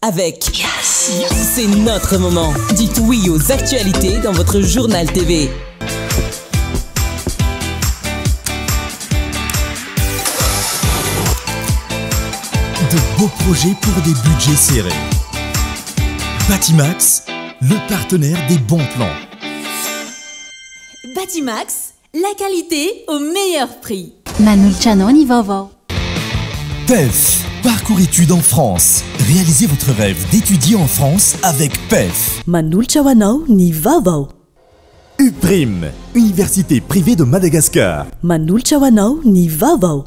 avec C'est notre moment. Dites oui aux actualités dans votre journal TV. De beaux projets pour des budgets serrés. Batimax, le partenaire des bons plans. Batimax, la qualité au meilleur prix. Manulcianoni Vovo. PEF, parcours études en France. Réalisez votre rêve d'étudier en France avec PEF. Manulcianoni Vovo. UPRIM, Université privée de Madagascar. Manulcianoni Vovo.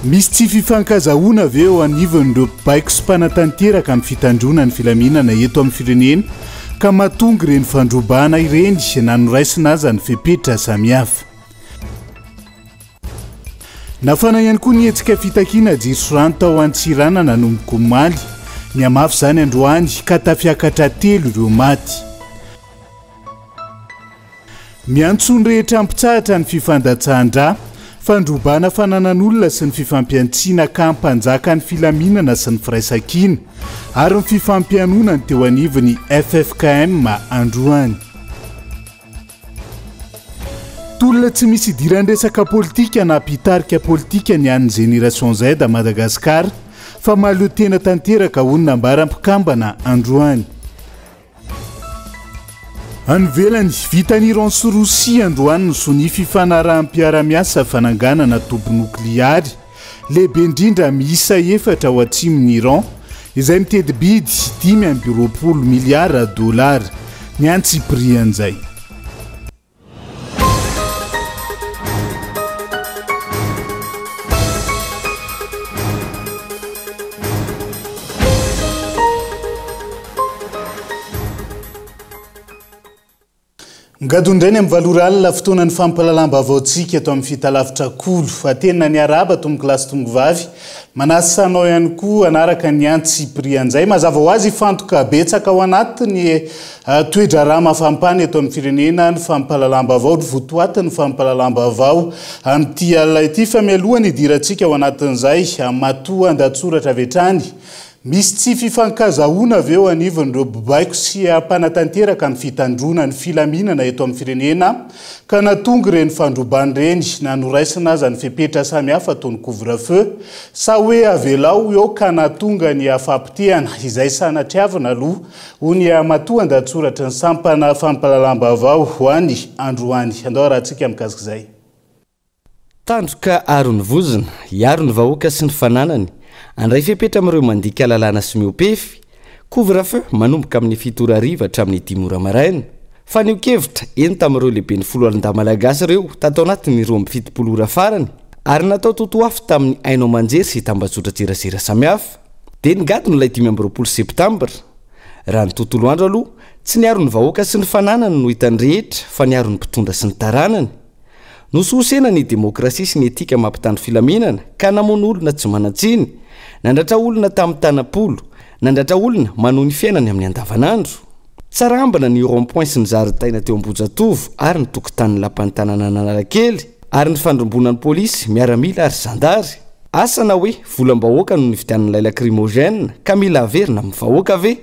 Misy tsy fifankazahoana avy eo anivon'ireo baiko sy mpanatanteraka amin'ny fitandrona ny filaminana eto amin'ny firenena ka mahatonga ireny fandrobana ireny nanoraisina azy ny fepetra samihafa. Nafana ihany koa ny hetsika fitakiana jirosorano tao Antsirana nanomboka omaly, niamafy izany androany ka tafiakatra 3 ireo maty. Miantso ny rehetra ampitsahatra ny fifandatsahan-dra, fandrobana fananan'olona sy ny fifampiantsiana ka mpanjaka ny filaminana sy ny firaisan-kina ary ny fifampianona ny teo anivony FFKM androany. Tolona tsy misy idiran-resaka politika na mpitarika politika ny an'ny Génération Z à Madagascar fa mahaleo tena tanteraka onona ambara-mpikambana androany. Anvelany vitan'iran sy Rosia androany ny sony fifanarahanm-piara-miasa fananganana tobo nokliary lehibe indrindra miisa 4 ao atsimon'ny Iran izay mitedi-bidy 5.20 miliara $. Ny antsiprian'izay. Ngadondrainy amin'ny valora alina fotoana ny fampalalam-baovaontsika eto amin'ny fitalavitra kolo fa tena ny araba tomboky lasy tomboky vavy manasanao ihany koa anaraka ny antsiprian'izay mazava ho azy fantoka betsaka ao anatiny toedra raha mafampany eto amin'ny firenena ny fampalalam-bavao ny votoaty ny fampalalam-bavao amin'ity alina ity fa mialohany idirantsika ao anatin'izay matoa andatsoratra avy hatrany. Misy tsy fifankazahoana avy eo anivon'ireo baiko sy mpanatanteraka ny fitandrona ny filaminana eto amin'ny firenena ka natonga ireny fandrobana ireny nanoraisina azy ny fepetra samihafa toy ny couvre-feu sa hoe avelao eo ka natonga ny afampitehana izay sanatriavana aloha hony matoa andatsoratra ny sampana fampalalam-bavao ho any androany. Andao rahantsika mikasika izay. Tandroka arony vozona, iaro ny vahoaka sy ny fananany. Andray fepetra amin'ireo mandika lalàna sy miopefy, couvre-feu manomboka amin'ny 7 ariva hatramin'ny 10 maraina. Fa niokevitra eny tamin'ireo lehibe ny folo alinda malagasy ireo tatao anatiny 27 farany ary natao totoafy tamin'ny Aino Manjery sy tambazotra tserasera samihafa. Dia nigadona ilay 15 septambra. Raha ny tontolo andro aloha tsy niaro ny vahoaka sy ny fananany no hitany rehetra fa niaro ny mpitondra sy ny taranany. Nososena ny demokrasia sy ny etika mampitandro filaminana ka namono olona tsy manatsiny, nandratra olona tamin'ny tanapolo, nandratra olona manohy ny fiainany amin'ny andavanandro. Tsara ambana ny rond-point sy ny zaridaina teo Ambojatovo ary ny tokotanin'ny lapan'ny tanàna Analakely ary ny fandrombonan'ny polisy miaramila ary zandary. Asa na hoe volam-bahoaka no nividian'ilay lacrymogène ka mila averina amin'ny vahoaka ve?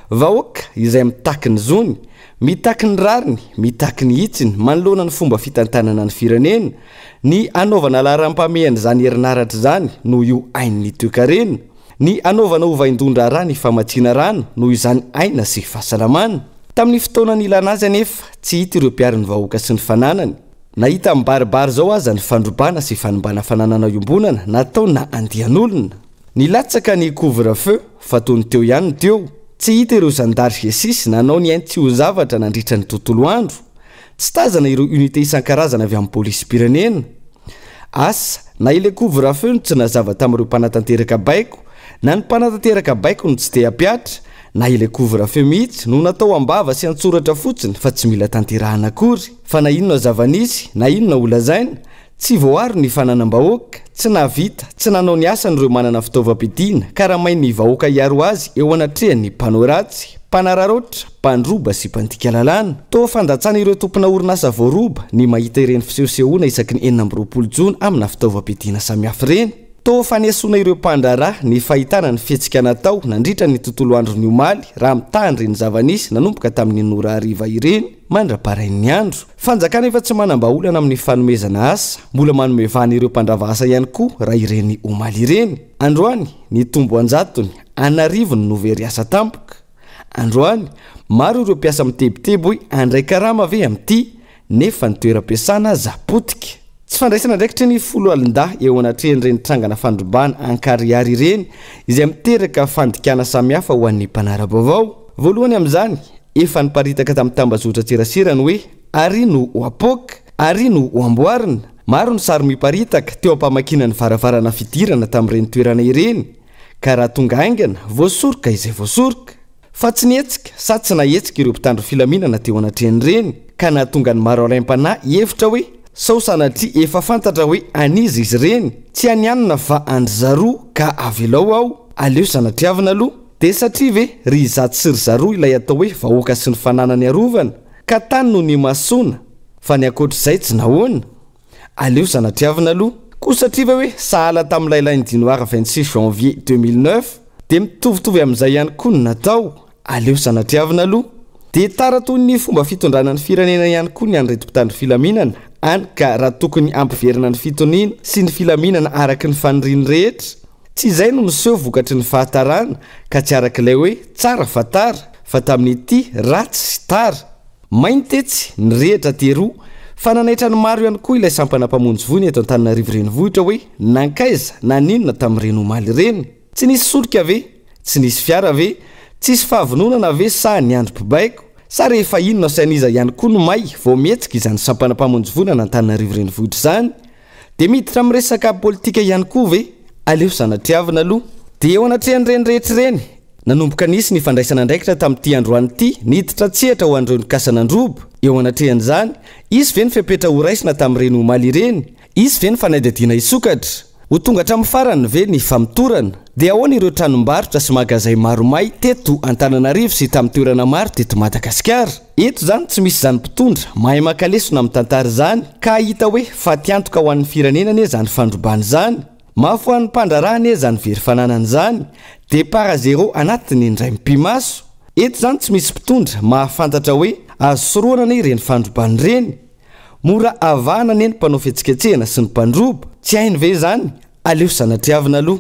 Vahoaka izay mitaky ny zony, mitaky ny rariny, mitaky ny hitsiny, manoloana ny fomba fitantanana ny firenena, ny anaovana laharam-pamehana izany herinaratra izany noho io ain'ny toekarena, ny anaovana ovaindondra rà ny famatsiana rano noho izany aina sy fahasalamana. Tamin'ny fotoana nilana azy anefa tsy hita ireo mpiary ny vahoaka sy ny fananany. Nahita mibaribary zao aza ny fandrobana sy fanombana fananana iombonana natao na andian'olona. Nilatsaka ny couvre-feu fa tony teo ihany teo. Tsy hita ireo zandary gesisy nanao ny aintsy ho zavatra nandritra ny tontolo andro. Tsy tazana ireo unité isan-karazana avy amin'ny polisy pirenena. Asa na ile couvre-feu no tsy nazava tamin'ireo mpanatanteraka baiko, na ny mpanatanteraka baiko no tsy te hampiatra, na ile couvre-feu mihitsy no natao ambava sy antsoratra fotsiny fa tsy mila tanterahana akory. Fa na inona zavan'izy, na inona olazaina, tsy voaro ny fananam-bahoaka tsy navita tsy nanao ny asan'ireo manana fitaovam-pidiana ka raha mai ny vahoaka iaro azy eo anatrehan'ny mpanao ratsy mpanararotra mpandroba sy mpandika lalàna toa fandatsana ireo tompona orinasa voaroba ny mahita ireny fisehosehoana isaky ny 20 jona amina fitaovam-pidiana samihafa ireny toa fanesoana ireo mpandrarà ny fahitana ny fihetsika natao nandritra ny tontolo andro ny omaly raha mitahany ireny zava-nisy nanomboka tamin'ny nora hariva ireny mandra-parain'ny andro fanjakana efa tsy manam-baolana amin'ny fanomezana asa mbola manomevana ireo mpandrava asa ihany koa raha ireny omaly ireny androany ny tombo anjatony anarivony novery asa tampoka androany maro ireo mpiasa mitebitebo hoe andray karama ve amin'ity nefa ny toeram-piasana zapotika tsy fandraisana ndraikitra ny 10 alinda eo anatrehan'ireny trangana fandrombana ankariary ireny izay miteraka fandikana samihafa ho an'ny mpanara-baovao voalohany amin'izany efa niparitaka tamin'ny tambazotra tserasirany hoe arino ho apoka arino ho amboarina maro ny sary miparitaka teo ampamakina ny varavarana fidirana tamin'ireny toerana ireny ka raha tonga aingana voasoroka izay voasoroka fa tsy nietsika sa tsy nahetsika ireo mpitandro filaminana teo anatrehan'ireny ka nahatonga ny maro alaim-panahy hevitra hoe sao sanatria efa fantatra hoe anizy izy ireny tsy anianina fa andry zaroa ka avelao aho aleo sanatriavina aloha dia satria ve ry izato sy ry zaroa ilay atao hoe vahoaka sy ny fananany arovana ka tany no ny masona fa ny akoatr'izay tsy nahoana aleo sanatriavina aloha koa satria ve hoe sahala tamin'ilay lainy dinoara 26 janvier 2009 dia mitovitovy amin'izay ihany koa ny natao aleo sanatriavina aloha dia tara toy ny fomba fitondrana ny firenena ihany koa ny anretom-pitandro filaminana any ka raha tokony ampiverina ny fitoniana sy ny filaminana araky ny faniriny rehetra tsy izay no miseho vokatry ny fahatarana ka tsy arak'ilay hoe tsara fatara fa tamin'ity ratsy sy tara maintetsy ny rehitra teroa fa nanaitra ny maro ihany koa ilay sampana mpamonjy vony eto Antananarivo renivohitra hoe nankaiza na ninona tamin'ireny omaly ireny tsy nisy solika ve tsy nisy fiara ve tsisy fahavononana ve sa ny androm-pibaiko sa rehefa inona sy aniza ihany koa no may vao mihetsika izany sampana mpamonjy vony na Antananarivo renivohitra izany dia miditra amin'ny resaka politika ihany koa ve aleo sanatriavina aloha dia eo anatrehan'ireny rehetra ireny nanomboka nisy ny fandraisana ndraikitra tamin'ity androany ity niditra tsehatra ho an'ireo nikasan'androba eo anatrehan'izany izy ve ny fepetra ho raisina tamin'ireny omaly ireny izy ve ny fanadadiana isokatra ho tonga hatramin'ny farany ve ny famitorana dia ahoana ireo tranombarotra sy magazay maromay teto Antananarivo sy tamin'ny toerana maro teto Madagasikara eto izany tsy misy izany mpitondra mahay makalesona amin'ny tantara izany ka hita hoe fa tiantoka ho an'ny firenena anie izany fandrombana izany mafy ho an'ny mpandrarà anie izany very fananana izany départ zéro anatiny indray mpimaso eto izany tsy misy mpitondra mahafantatra hoe azo soroana anie ireny fandrombana ireny mora avahana anie ny mpanao fihetsiketsehana sy ny mpandroba tsy hainy ve izany aleo sanatriavina aloha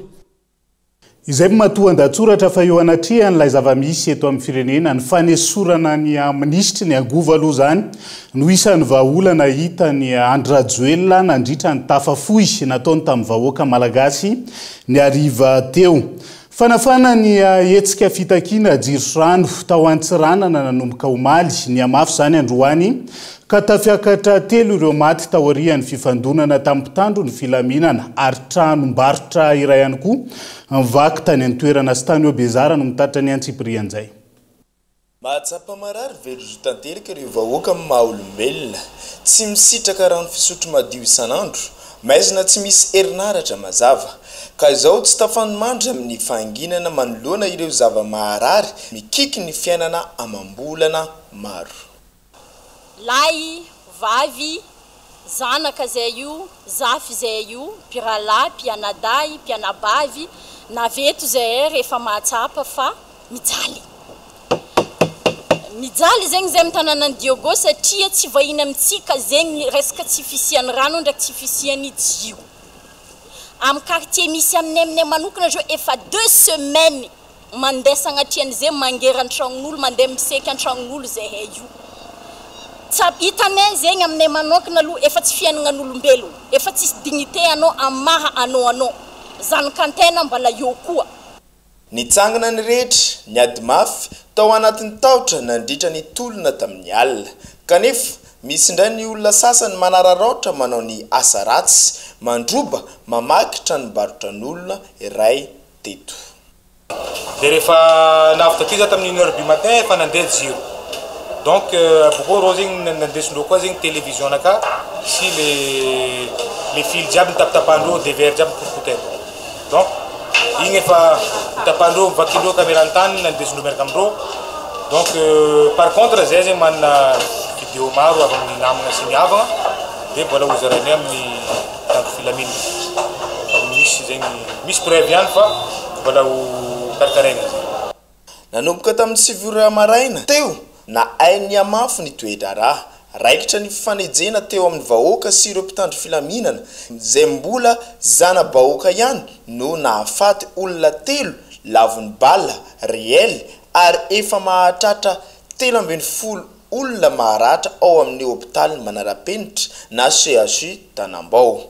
izay matoan-datsoratra fa eo anatrehan'ilay zava-misy eto amin'ny firenena ny fanesorana ny minisitry ny angova aloha izany no isan'ny vahaolana hita ny Andry-Rajoelina nandritra ny tafafohy nataony tamin'ny vahoaka malagasy ny hariva teo fanafana ny hetsika fitakiana jiro-rano tao Antsiranana nanomboka omaly ny amafy izany androany ka tafiakatra 3 ireo maty tao aorian'ny fifandonana tamin'ny mpitandro ny filaminana ary tranombarotra iray ihany koa mivaky tany amin'ny toerana sy tany Obezara no mitaritra ny Antsiprian'izay. Mahatsapa marary velozho tanteraka ireo vahoaka amin'ny maha-olombelona tsy misitraka rano fisotro madio isan'andro maizina tsy misy herinaratra mazava ka izao tsy tafanomandry amin'ny fanginana manoloana ireo zava-maharary mikiky ny fiainana amam-bolana maro. Lay, vavy, zanaka zay io, zafy zay io, pirala, pianaday, pianabavy, naveto zay rehefa mahatsapa fa mijaly. Mijaly zegny zay mitanana ny Diogo satria tsy vahiny amintsika zegny resaka tsy fisiany rano ndraiky tsy fisiany jio. Am quartier misy aminay manokana zao efa 2 semaines mandeha sagnatrian'izay mangera an-tragnon'olo mandeha miseky an-tragnon'olo zay hay io. Hitanay zegny aminay manokana aloha efa tsy fiainagnan'olombelogno efa tsisy dignité anao amaha anao zanak'antena mbala eo koa nitsangana ny rehetra ny ady mafy tao anatin'ny tahotra nandritra ny tolona tamin'ny alina kanefa misy indray ny olona sasany manararaotra manao ny asa ratsy mandroba mamaky tranombarotran'olona iray teto. Dia rehefa navy taty za tamin'ny 1h du matin efa nandeha jiro donc boko rô zegny nandesindreo koa zegny télévision naka sy les fils jiaby nitapitapandreo devers jiaby potipoteky donc igny efa nitapandreo vakindreo caméra-ntany nandesindreo miaraka amindreo donc par contre zay zegny manana vidéo maro avy amin'ny namagna sy miavagna dia mbola hozaranay amin'ny tanto filamina misy zegny misy preuve ihany fa mbola ho karakaraina nanomboka tamin'ny sivora maraina teo na ainy amafo ny toetra raha raikitra ny fifanejena teo amin'ny vahoaka sy ireo mpitandro filaminana zay mbola zana bahoaka ihany no nahafaty olona telo lavony bala réel ary efa mahatratra 30 olona maharatra ao amin'ny hôpitaly manara-penitra na CHU Tanambao.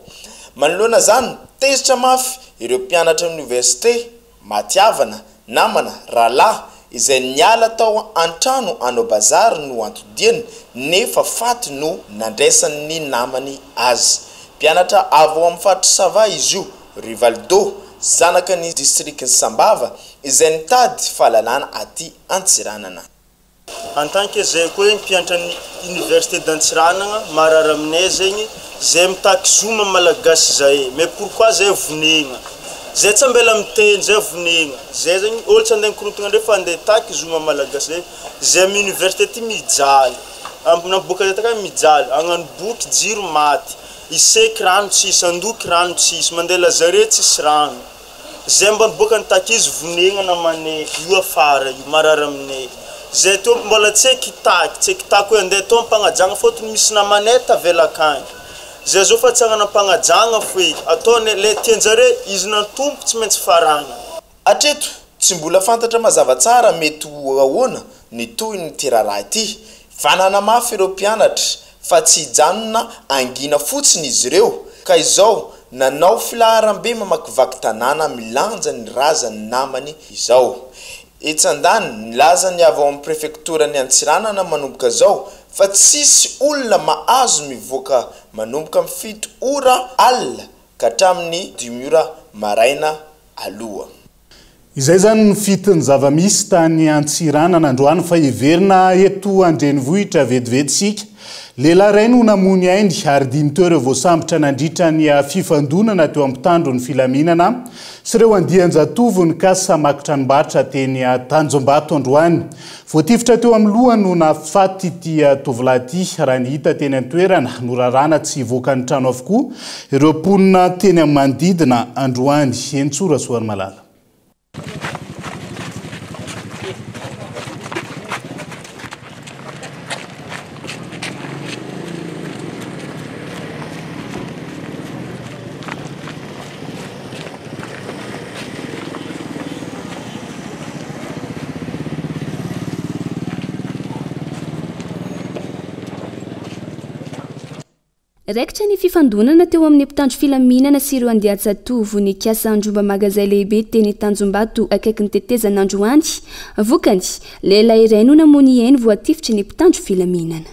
Manoloana zany tezitra mafy ireo mpianatra université Matiavana namana Rala izay niala tao antrano ano bazary no antodiany nefa faty no nandraisan'ny namany azy. Mpianatra avy ao amin'ny faritra Sava izy io Rivaldo zanaka ny district Sambava izay nitady fahalalana aty Antsiranana. En tant que zay koa mpianatra ny université d'Antsiranana marara aminay zegny zay mitaky zoma malagasy zay mais pourquoi zay vonegna zay tsy ambela miteny zay vonegna zay zegny olo tsy andeha korontagna ndray fa andeha taky zoma malagasy zay amin'ny université ty mijaly namboka zay taka mijaly agnano boky jiro maty iseky rano tsisy andoky rano tsisy mandeha lazare tsisy rano zay mba niboaka nitaky izy vonegna namane io afara io marara aminay zay to mbola tsy ekitaky hoe andeha to mpanajagna fotony misy namanay tavela akagny zay zo fa tsy agnana mpanajagna foe ataony le tianjare izy natompo tsy maintsy farana atreto tsy mbola fantatra mazava tsara mety ahoana ny toy ny tiraraha ity fanana mafy ireo mpianatra fa tsy hijanona angina fotsiny izy ireo ka izao nanao filaharam-be mamakivaky tanàna milanja ny razany namany izao. Etsandany nilazany avy ao amin'ny prefektora ny Antsiranana manomboka zao fa tsisy olona mahazo mivoaka manomboka amin'ny 7 ora alina ka hatramin'ny 10 ora maraina aloha. Izay zany ny fitony zava-misy tany Antsiranana androany fa heverina eto Andrenivohitra vetivetsika. Lehilahy iray no namony ainy ary 5 toera vao sambotra nandritra ny fifandonana teo ampitandro ny filaminana sy ireo andian-jatovo ny kasa makitranom-barotra teny Tanjombato androany. Voatifitra teo amin'ny lohany no nafaty ity tovolahy ity raha ny hita teny an-toerana norarana tsy voaka ny trano avokoa ireo mponina teny amin'ny manodidina androany. Entsora Soary Malala. Raikitra ny fifandonana teo amin'ny mpitandro filaminana sy ireo andian-jatovo ny kiasa andromba magazay lehibe teny Tanjombato akaiky ny tetezana androany. Vokany, lehilahy iray no namony ainy voatifitry ny mpitandro filaminana.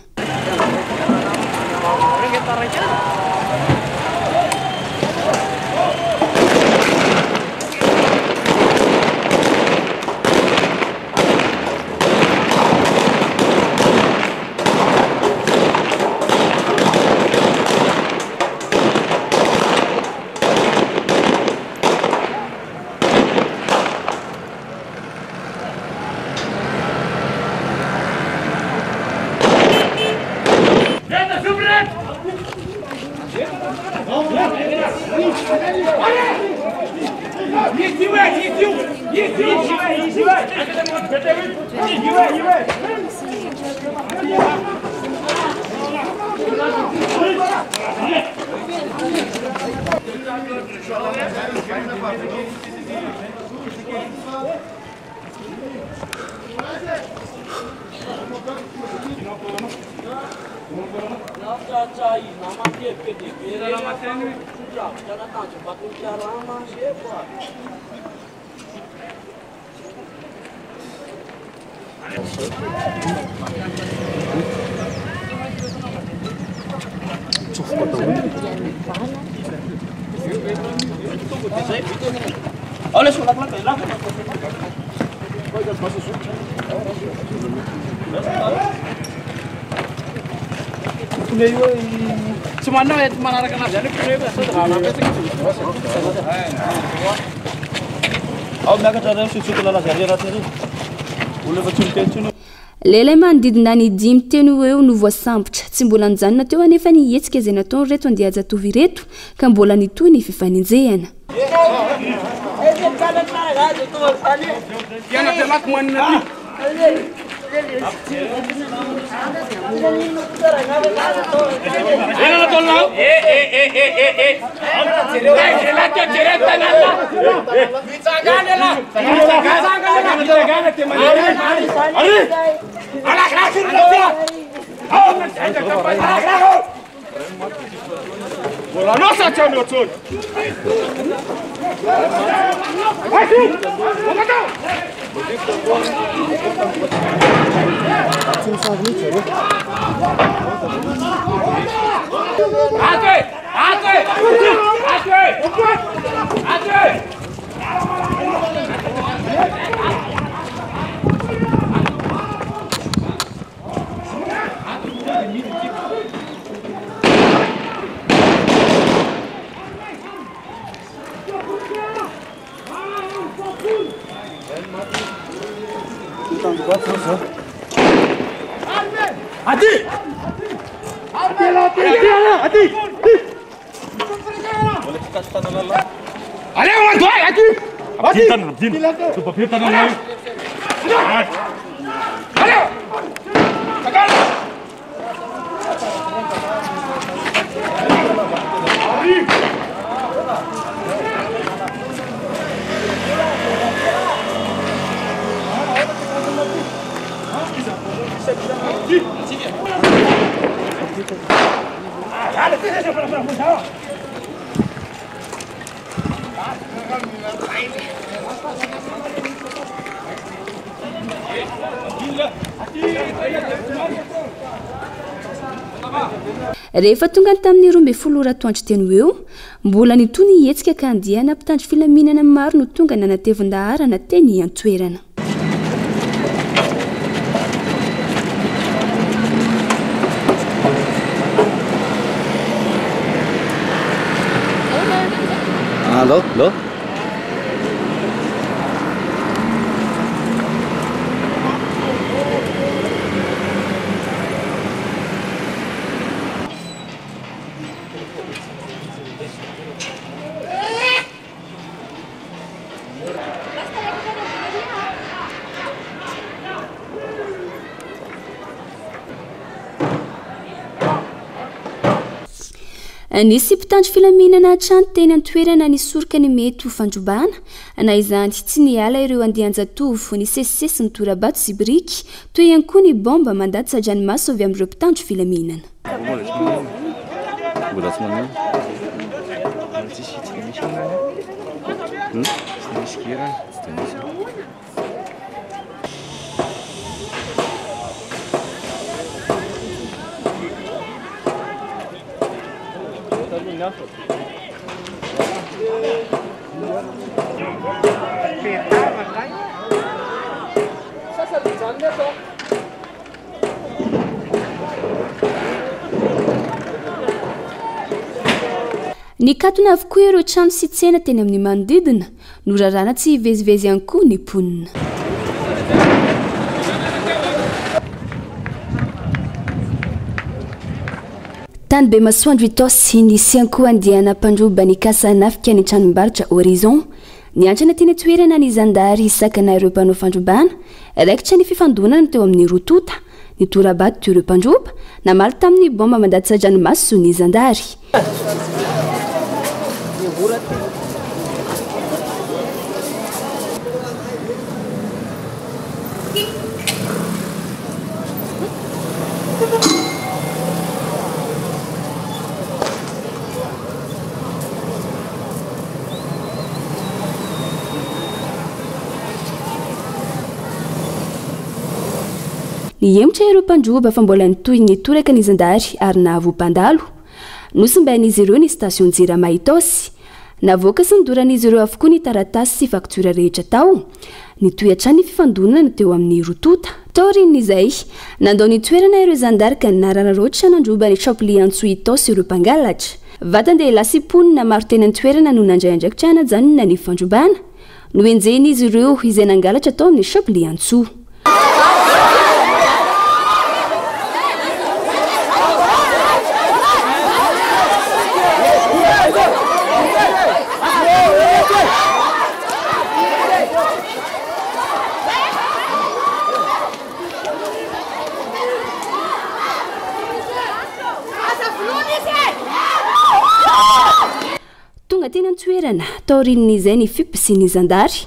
Olha só lá. Olha pneu io tsy manao manaraka anazy zany pneu sady raha napetaka ao miakatra reo sotsokona anazy ary anatiny olona efa tsy mitentsiny lehilahy manodidina ny 5 teny eo no voasambotra tsy mbola nijanona teo anefa nihetsika izay nataony reto andiajatovy reto ka mbola nitoy ny fifaninjehana Bola nossa, tio meu tio. Vai, filho. Vamos cá. rehefa tonga tamin'ny 12 oratoandro teny eo mbola nitoy ny hetsika ka andiana mpitandro filaminana maro no tonga nanatevin-daharana teny antoerana Alô? nisy mpitandro filaminana trano teny antoerana nisoroka ny mety ho fandrobana na izany tsy niala ireo andianjatovo ny sesisesy ny torabato sy briky toy ihany koa ny bomba mandady sadranomaso avy amin'ireo mpitandro filaminana nikatona avokoa ireo trano sy tsena teny amin'ny manodidina no rarana tsy hivezivezy ihany koa ny ponina tany be masoandro itosy nisy ihany koa andiana mpandroba ny kasanafika ny tranombarotra horizon niantrana teny toerana ny zandary isakana ireo mpanao fandrobana raikitra ny fifandonana teo amin'ny rotota ny torabato teo ireo mpandroba namaly tamin'ny bomba mandady sadranomaso ny zandary niemotra ireo mpandroba fa mbola nitoy ny toraka ny zandary ary nahavoam-pandalo nosimbain'izy ireo ny station jirama itosy navoaka sy nidoran'izy ireo avokoa ny taratasy sy faktura rehetra tao nitoy hatrany ny fifandonana teo amin'ny rotota taorin'izay nandao nitoerana ireo zandarika narararoatra nandroba ny chapli antsoitao sy ireo mpangalatra vatande lasiponina maro tena nitoerana no nandray andrakitrana janona ny fandrombana no enjeny izy ireo izay nangalatra tao amin'ny chapli antso tena ntoerana taorin'izay ny fipisiny zandary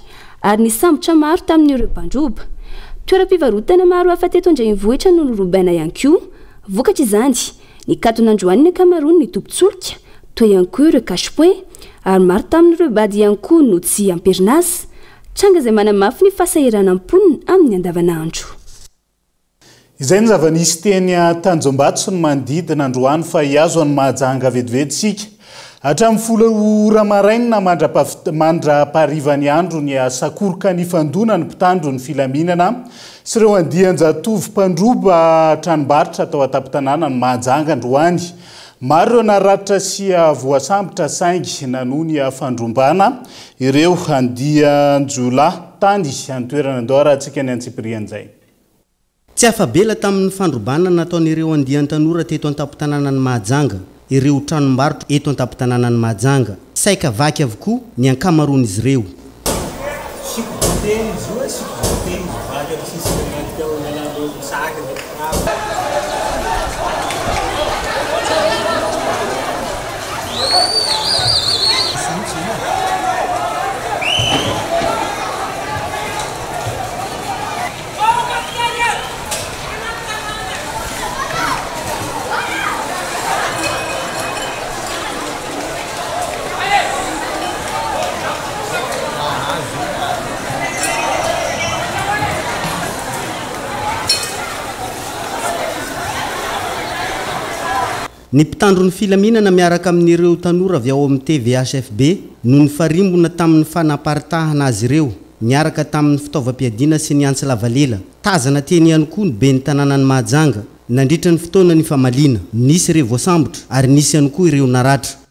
ary ny sambotra maro tamin'ireo mpandroba toeram-pivarotana maro hafa teto andrenivohitra no norobaina ihany koa vokatra izany ny katon'androany ankamaroany ny tompon-tsolika toy ihany koa ireo cache-point ary maro tamin'ireo bady ihany koa no tsy amperinasy tranga izay manamafy ny fahasaherana amponina amin'ny andavanandro izay ny zava-nisy teny Tanjombato sy ny manodidina androany fa hiazo ny mahajanga vetivetsika hatramin'ny folo ora maraina mandra-paharivany andro ny asakoroka ny fandona ny mpitandro ny filaminana sy ireo andian-jatovy mpandroba tranombarotra atao atapy-tanàna ny mahajanga androany maro ireo naratra sy voasambotra saingy nanoho ny fandrombana ireo andian-jola tany antoerana andao rahantsika ny antsiprian'izay tsy afabela tamin'ny fandrombana nataon'ireo andian-tanora teto antapy-tanàna ny mahajanga ireo tranombarotra eto antapy-tanàna ny mahajanga saika vaky avokoa ny ankamaroan'izy ireo ny mpitandro ny filaminana miaraka amin'ireo tanora avy ao amin'ny TVHFB no ny farimbona tamin'ny fanaparitahana azy ireo miaraka tamin'ny fitaovam-piadiana sy ny antsy lavalela tazana teny ihany koa ny be ny tanàna ny mahajanga nandritra ny fotoana ny famaliana nisy ireo voasambotra ary nisy ihany koa ireo naratra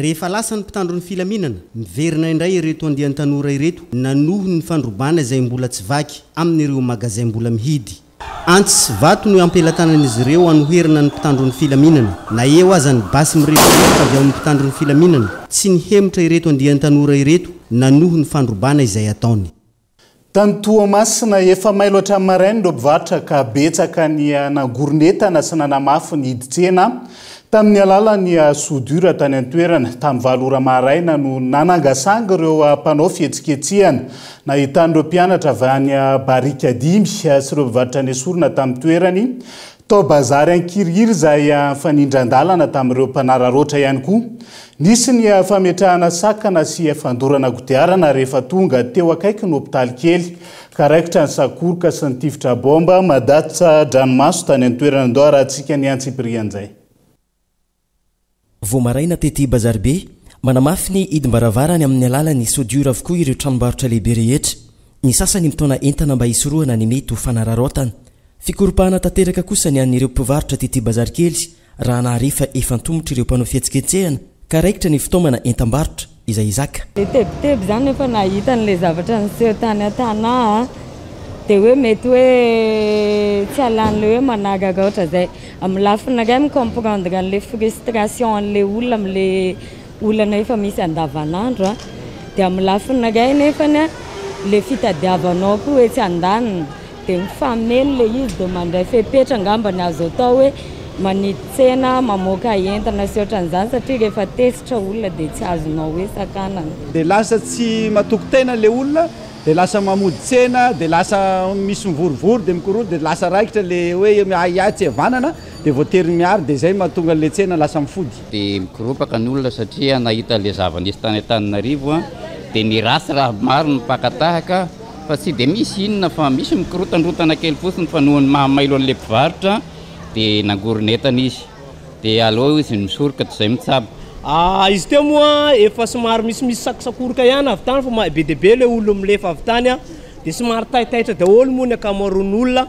rehefa lasa ny mpitandro ny filaminana miverina indray ireto andian-tanora ireto nanoho ny fandrobana izay mbola tsy vaky amin'ireo magazay mbola mihidy antsy sy vato no ampelatanan'izy ireo anoherina ny mpitandro ny filaminana na eo aza ny basy mirehetra avy ao amin'ny mpitandro ny filaminana tsy nihemotra ireto andian-tanora ireto nanoho ny fandrobana izay ataony tany Toamasina efa mailo hatramin'ny maraina ireo mpivarotra ka betsaka ny nangoronetana sy nanamafy ny hiditsena tamin'ny alalany soudure tany an-toerana tamin'ny 7 ora maraina no nanangasanga ireo mpanao fihetsiketsehana nahitan'ireo mpianatra avy any barika 5 sy ireo mpivarotra ny esorina tamin'ny toerany tao bazary ankiriry izay fanindran-dalana tamin'ireo mpanararoatra ihany koa nisy ny fametrahana sakana sy fandorana kodiarana rehefa tonga teo akaiky ny hopitaly kely karaikitra ny sakoroka sy ny tifitra bomba madatsa dranomaso tany an-toerana andao rahantsika ny antsiprian'izay Vomaraina tety bazary be manamafy ny idim-baravarany amin'ny alalany soudure avokoa ireo tranombarotra lehibe rehetra ny sasany mitona entana mba hisoroana ny mety ho fanararotana fikoropahana tanteraka kosa ny an'ireo mpivarotra tety bazary kely raha naharifa efa antomotra ireo mpanao fihetsiketsehana ka raikitra ny fitaomana entam-barotra izay izaka tebiteby zany efa nahita n'le zavatra niseho tany an-tanà dia hoe mety hoe tsy halan'le hoe managaga ohatra zay amin'ny lafinakay micomprendre an'le frustration an'le olona amin'le olana efa misy andavanandro a dia amin'ny lafinakay nefany le fitadiavanao koa hoe tsy andanina dia mifamely le izy dia mandray fepetra angamba ny azo atao hoe manitsena mamoaka entana sy ohatran'izany satria rehefa tesitra olona dia tsy azonao hoe sakanana dia lasa tsy matoko tena le olona dia lasa mamody tsena dia lasa misy mivorivory dia mikorolo dia lasa raikitra le hoe aiay tsy evanana dia voatery miary dia zay mahatonga le tsena lasa mifody dia mikoropaka ny olona satria nahita le zava-nisy tany Antananarivo dia ny rasy raha maro nipakatahaka fa tsy dia misy inona fa misy mikorotandrotana kely fotsiny fa nohony mahamailo an'le mpivarotra dia nangoronetana izy dia aloha izy misoroka tsy izay mitsabo izy teo moa efa somary misy sakosakoroka ihany avy tany fa be dia be le olo milefa avy tany dia somary taitaitra daholo moa ny akamaroan'olona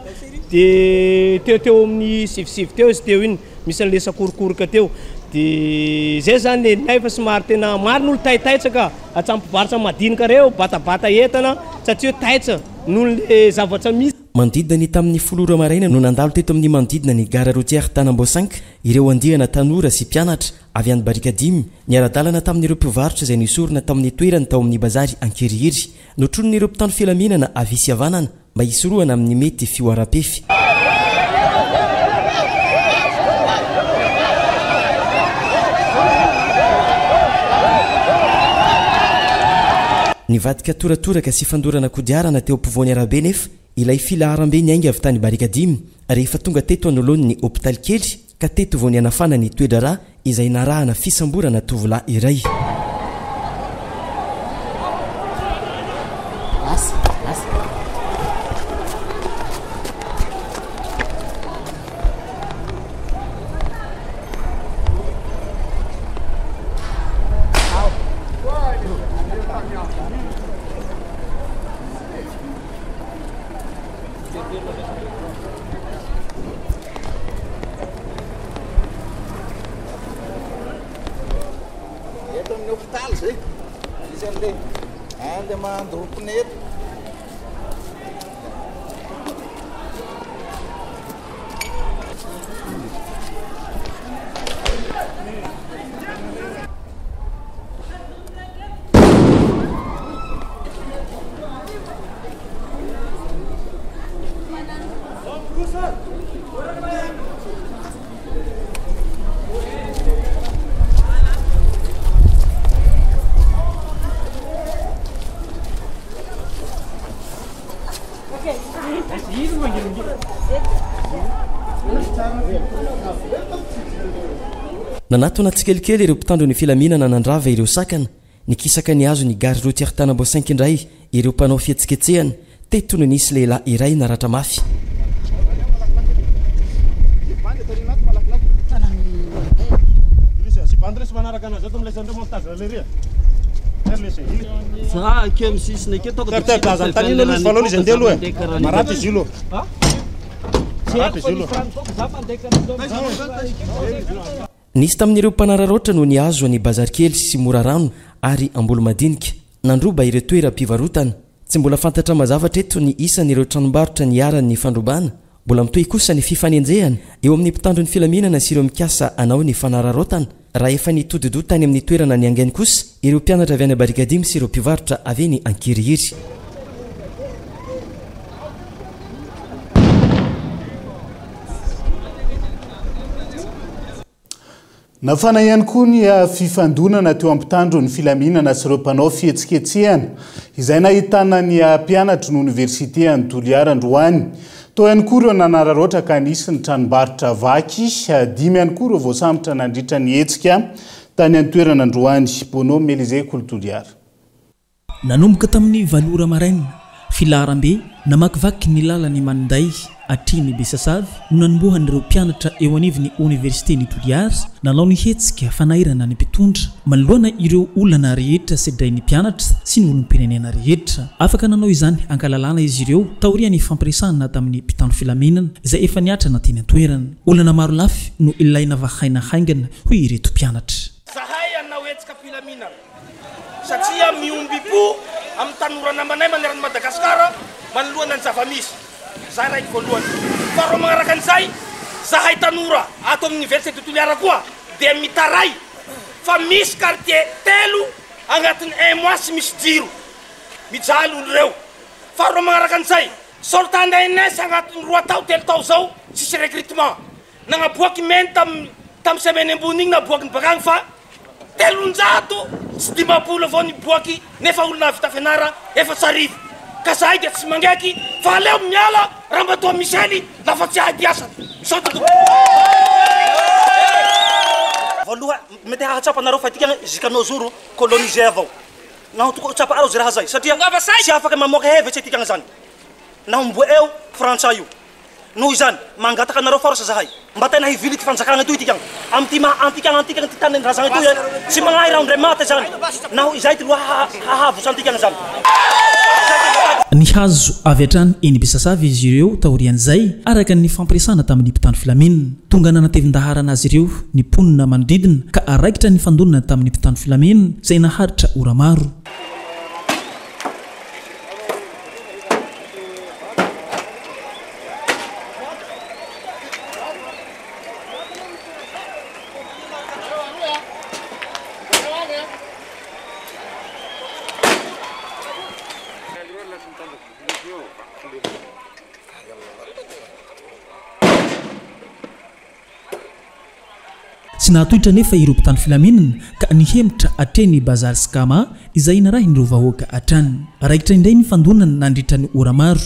dia teo amin'ny sivosivy teo izy teo iny misy an'le sakorokoroka teo dia zay zany nay fa somary tena maro n'olo taitaitra ka atsampivaritra madinika reo batabata entana satria hoe taitra noho le zavatra misy manodidina ny tamin'ny folora maraina no nandalo teto amin'ny manodidina ny gare routière Tanamboasanka ireo andihana tanora sy mpianatra avy any barikadimy niara-dalana tamin'ireo mpivarotra izay nisorona tamin'ny toerany tao amin'ny bazary Ankirihiry notronon'ireo mpitandro filaminana avy isy havanana mba hisorohana amin'ny mety fioaram-pefy nivadika toratoraka sy fandorana kodiarana teo ampovoany arabe nefa ilay filaharam-be ny ainga avy tany barikadimy rehefa tonga teto anoloany ny hôpitaly kely ka teto vao ny anafana ny toedrara izay narahana fisamborana tovolahy iray nanatona tsikelikely ireo mpitandro ny filaminana nandrava ireo sakana nikisaka ny azo ny gare routière Tanamboasanka indray ireo mpanao fietsiketsehana teto no nisy lehilahy iray naratra mafy nisy tamin'ireo mpanararoatra no niazo any bazarikely sy morarano ary ambolo madinika nandroba ireo toeram-pivarotana tsy mbola fantatra mazavatra eto ny isan'ireo tranombarotra niarany fandrobana mbola mitohy kosa ny fifanenjehana eo amin'ny mpitandro ny filaminana sy ireo mikasa anao ny fanararotana raha efa nitodidoa tany amin'ny toerana ny angainy kosa ireo mpianatra avy any barikadimy sy ireo mpivarotra avy eny Ankirihiry nafana ihany koa ny fifandonana teo ampitandro ny filaminana sy ireo mpanao fihetsiketsehana izay nahitana ny mpianatra ny oniversité any Toliara-Androany toa ihany koa ireo nanararoatra ka nisy ny tranombarotra vaky dimy ihany koa ireo voasambotra nandritra ny hetsika tany any toeran'Androany Bono Melize Kolotoliara nanomboka tamin'ny valora maraina filaharam-be namakivaky ny lalany manday atriny Besasavy no nanombohan'ireo mpianatra eo anivon'ny Université ny Toliara nanao ny hetsika fanairana ny mpitondra manoloana ireo olana rehetra sedray ny mpianatra sy ny olom-pirenena rehetra afaka nanao izany ankalalana izy ireo taorian'ny fampiresahana tamin'ny mpitandro filaminana izay efa niatra nateny an-toerana olana maro lafy no ilaina vahaina haingana hoy ireto mpianatra zahay anao hetsika filaminana satria miombipo amin'ny tanora namanay manerana Madagasikara manoloana ny zava-misy zay raiky voalohany. Faharoa magnaraka an'izay zahay tanora ato amin'ny université de Toliara koa dia mitaray fa misy quartier telo agnatin'ny 1 mois tsy misy jiro mijaly olo reo. Faharoa magnaraka an'izay soltana NS agnatin'ny 2 tao 3 tao zao tsisy recrutement nagnaboaky meny tam semaine ambony igny naboaky ny bakagny fa 300 sy 50 avao niboaky nefa olona vita fianara efa tsarivo ka zahay dia tsy mangeky fa aleo miala Ramatoa Michely lafa tsy ahay piasa misaotra voaloha mety hahatsapa fa tika zikanao zoro coloniser avao naho toko tsapa aro ziraha zay satria tsy afaka mamoaka hevitsy tika zany naho mbo eo frantsay io noho izany mangataka anareo force zahay mba tena hivily ty fanjakagna toy tikagny amty antikagny ty tany razagna toy tsy magnahy raha ndray maty zany naho izay ty loha hahavotsany tikagny zany. Ny hazo avy hatrany eny Besasavy izy ireo taorian'izay araka ny fampiresana tamin'ny mpitandro filaminana tonga nanatevin-daharana azy ireo ny mponina manodidina ka araikitra ny fandonana tamin'ny mpitandro filaminana izay naharitra ora maro. Sy nahatoitra nefa ireo mpitandro filaminana ka nihemitra atreny Bazary Skama izay narahy nireo vahoaka atrany. Raikitra indray ny fandonana nandritra ny ora maro.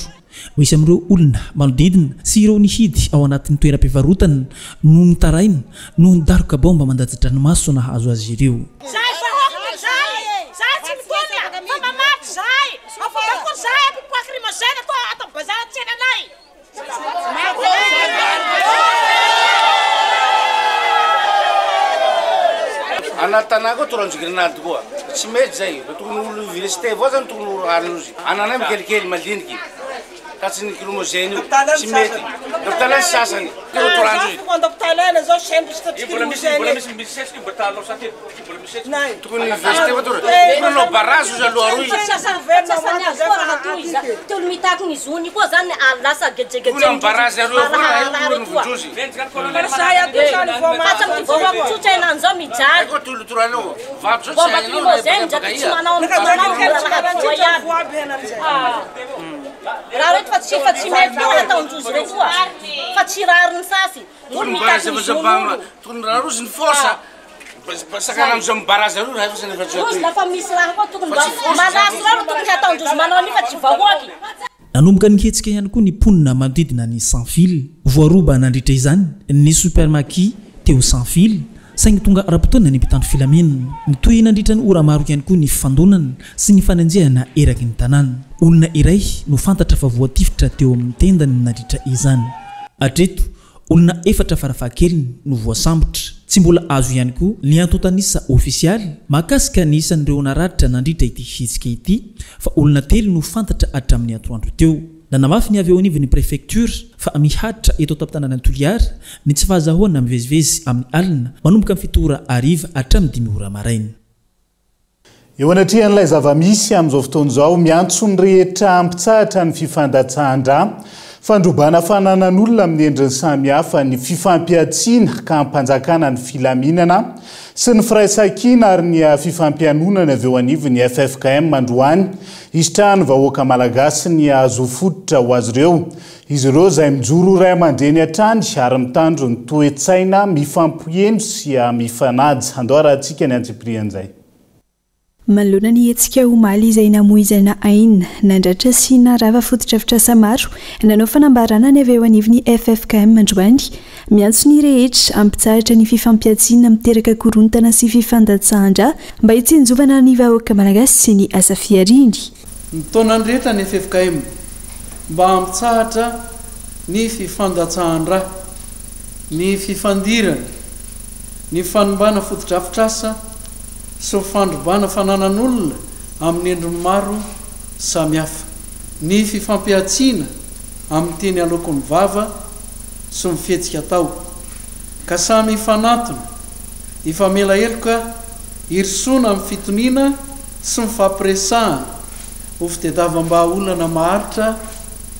Misy amin'ireo olona manodidina sy ireo nihidy ao anatin'ny toeram-pivarotana no nitaraina no nidaroka bomba mandatitra ny maso nahazo azy ireo. Anatanako turanjo grenade koa tsy mety zay tokony olo université avao zany tokony arozy ananay mikelikely maliniky ka tsy nikromozeny io tsy mety dokotala sasany tokony turanjo tokony université avao tokony no barazo za lo aroy tolo mitako ny zony koa zany lasa gejegejeny tokony barazo aroy tokony vujuzi nanomboka nihetsika ihany koa ny mponina manodidina ny sans fil voaroba nandritra izany ny supermarché teo sans fil saingy tonga rapotona ny mpitandro filaminana nitoy nandritra ny ora maro ihany koa ny fandonana sy ny fanenjehana eraky ny tanàna. Olona iray no fantatra fa voatifitra teo amin'ny tendany nandritra izany. Atreto olona 4 farafahakeliny no voasambotra tsy mbola azo ihany koa ny antotanisa ofisialy mahakasika ny isan'ireo naratra nandritra ity hetsika ity fa olona 3 no fantatra hatramin'ny atoandro teo. Nanamafy ny avy eo anivon'ny préfecture fa mihatitra eto tapitanana Toliara ny tsy fahazahoana mivezivezy amin'ny alina manomboka amin'ny fitora ariva hatramin'ny 5 ora maraina. Eo anatrihan'ilay zava-misy amin'izao fotoana izao miantso ny rehetra ampitsahatra ny fifandatsahana fandrobana fananan'olona amin'ny endriny samihafa ny fifampiatsiana ka hampanjakana ny filaminana sy ny firaisan-kina ary ny fifampianonana avy eo anivon'ny FFKM androany izitrahany vahoaka malagasy ny azo fototra ho azy ireo. Izy ireo izay mijoro ray aman-dreny hatrany ary mitandro ny toe-tsaina mifampieno sy mifanaja. Andoarantsika ny antsiprian'izay. Manoloana ny hetsika omaly izay namoizana aina nandratra sy narava fototra maro nanao fanambarana ny avy eo anivon'ny FFKM androany miantso ny rehetra ampitsahatra ny fifampiatsiana miteraka korontana sy fifandatsahana mba hitsinjovana ny vahoaka malagasy sy ny asa fiariny. Ny taonany rehetra ny FFKM mba ampitsahatra ny fifandatsahana ny fifandirana ny fanombana fotodrafitrasa sy fandrobana fananan'olona amin'ny endriny maro samihafa ny fifampiatsiana amin'ny teny alokon'ny vava sy mifetsika tao ka samy ifanatona ifamelaheloka irisoana amin'ny fitoniana sy mifampiresahana ho fitadiavam-ba olana maharitra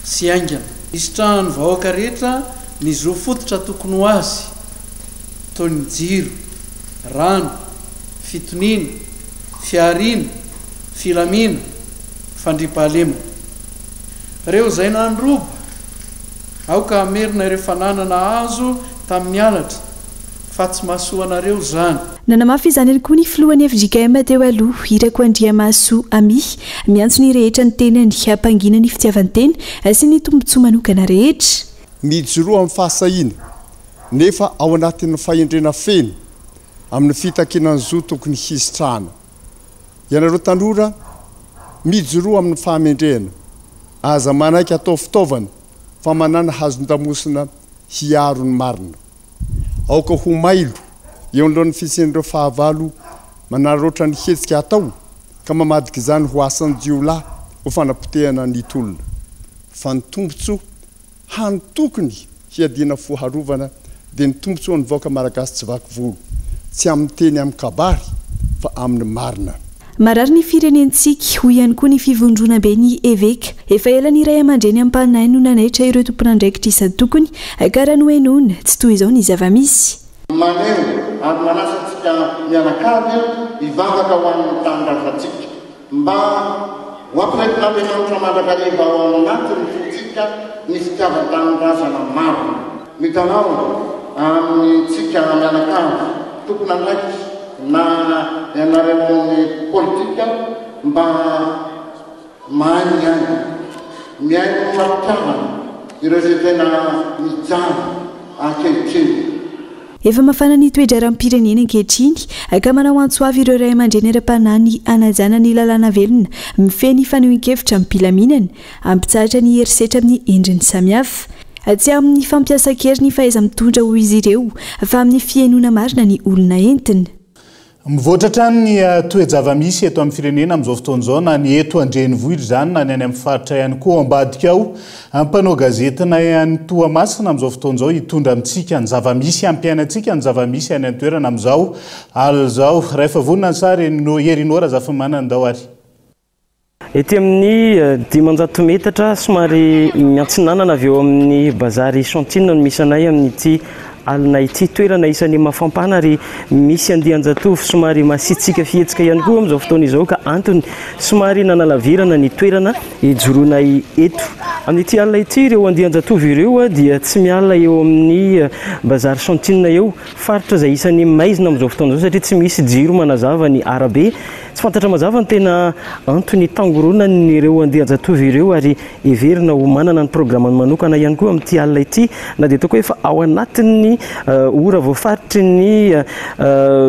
sy aingana isitrahany vahoaka rehetra ny zo fototra tokony ho azy toy ny jiro, rano, fitonina, fiarina, filamina, fandripahalema. Reo zay nandroba aoka amerina ireo fananana azo tamin'ny alatra fa tsy mahasoanareo zany. Nanamafy izany ihany koa ny filohan'ny FJKM teo aloha Irako Andriamaso Ami miantso ny rehetra ny tenany hampangina ny fitiavan-tena sy ny tombontsoa manokana rehetra. Mijoroa amin'ny fahasahiana nefa ao anatin'ny fahendrena feno amin'ny fitakinany zo tokony hisitrahana. Ianareo tanora mijoroa amin'ny fahamendrehana aza manaiky atao fitaovana fa manana hazon-damosina hiaro ny marina. Aoka ho mailo eo anoloan'ny fisian'ireo fahavalo manaroatra ny hetsika atao ka mamadika izany ho asan'ny jiolahy ho fanapotehana ny tolona. Fa ny tombontsoa hany tokony hiadiana foharovana dia ny tombontsoa ny vaoaka malagasy tsy vaky volo tsy amin'ny teny amin'ny kabary fa amin'ny marina. Marary ny firenentsika ho ihany koa ny fivondrona be ny évêque efa ela ny iray aman-dreny am-panahy no nanaitra ireo tompon'andraikitra isan'ny tokony karany hoenona tsy toy izao ny zava-misy. Maneo ary manasantsika mianakavy hivavaka ho amin'ny tanindrazantsika mba ho ampiretin'Andriamanitra mandrakariva ao anatin'ny fotsika ny fitiavan-tanindrazana marina. Mitanao amintsika mianakavy tokony andraikitra na ianareo ny politika mba mahay miaino fampitiavana ireo zay tena mijano ankehitriny. Efa mafana ny toetra rahampireniana ankehitriny ka manao antso avy ireo ray aman-dreny ara-panahy anajana ny lalàna velona mifeny fanehoan-kevitra amin'ny mpilaminana ampitsahatra ny herisetra amin'ny endriny samihafa. Tsy amin'ny fampiasa-kery ny fahaiza mitondra ho izy ireo fa amin'ny fiainona marina ny olona entina. Mivoatra trano ny toe-java-misy eto amin'ny firenena amin'izao fotoan'izao na ny eto Andrenivohitra izany na ny any amin'ny faritra ihany koa ambadika ao ampanao gazetina ihany Toamasina amin'izao fotoan'izao hitondra amintsika ny zava-misy hampiainantsika ny zava-misy any an-toerana amin'izao al'izao rehefa vonona ny sary herinora zafamanana dao ary. Ety amin'ny 500 metatra somary miantsinanana avy eo amin'ny bazary Santine no misy anay amin'ity alina ity toerana isan'ny mafampana ary misy andian-jatovo somary masitsika fihetsika ihany koa amin'izao fotoana izao ka antony somary nanalavirana ny toerana ijoroana eto. Amin'ity alina ity ireo andian-jatovo ireo dia tsy miala eo amin'ny bazary Santine eo faritra izay isan'ny maizina amin'izao fotoana izao satria tsy misy jiro manazava ny arabe. Tsy fantatra mazava ny tena antony tangoronany ireo andian-jatovo ireo ary everina ho manana ny programany manokana ihany koa amin'ity alina ity na dia toko efa ao anatin'ny ora voafaritry ny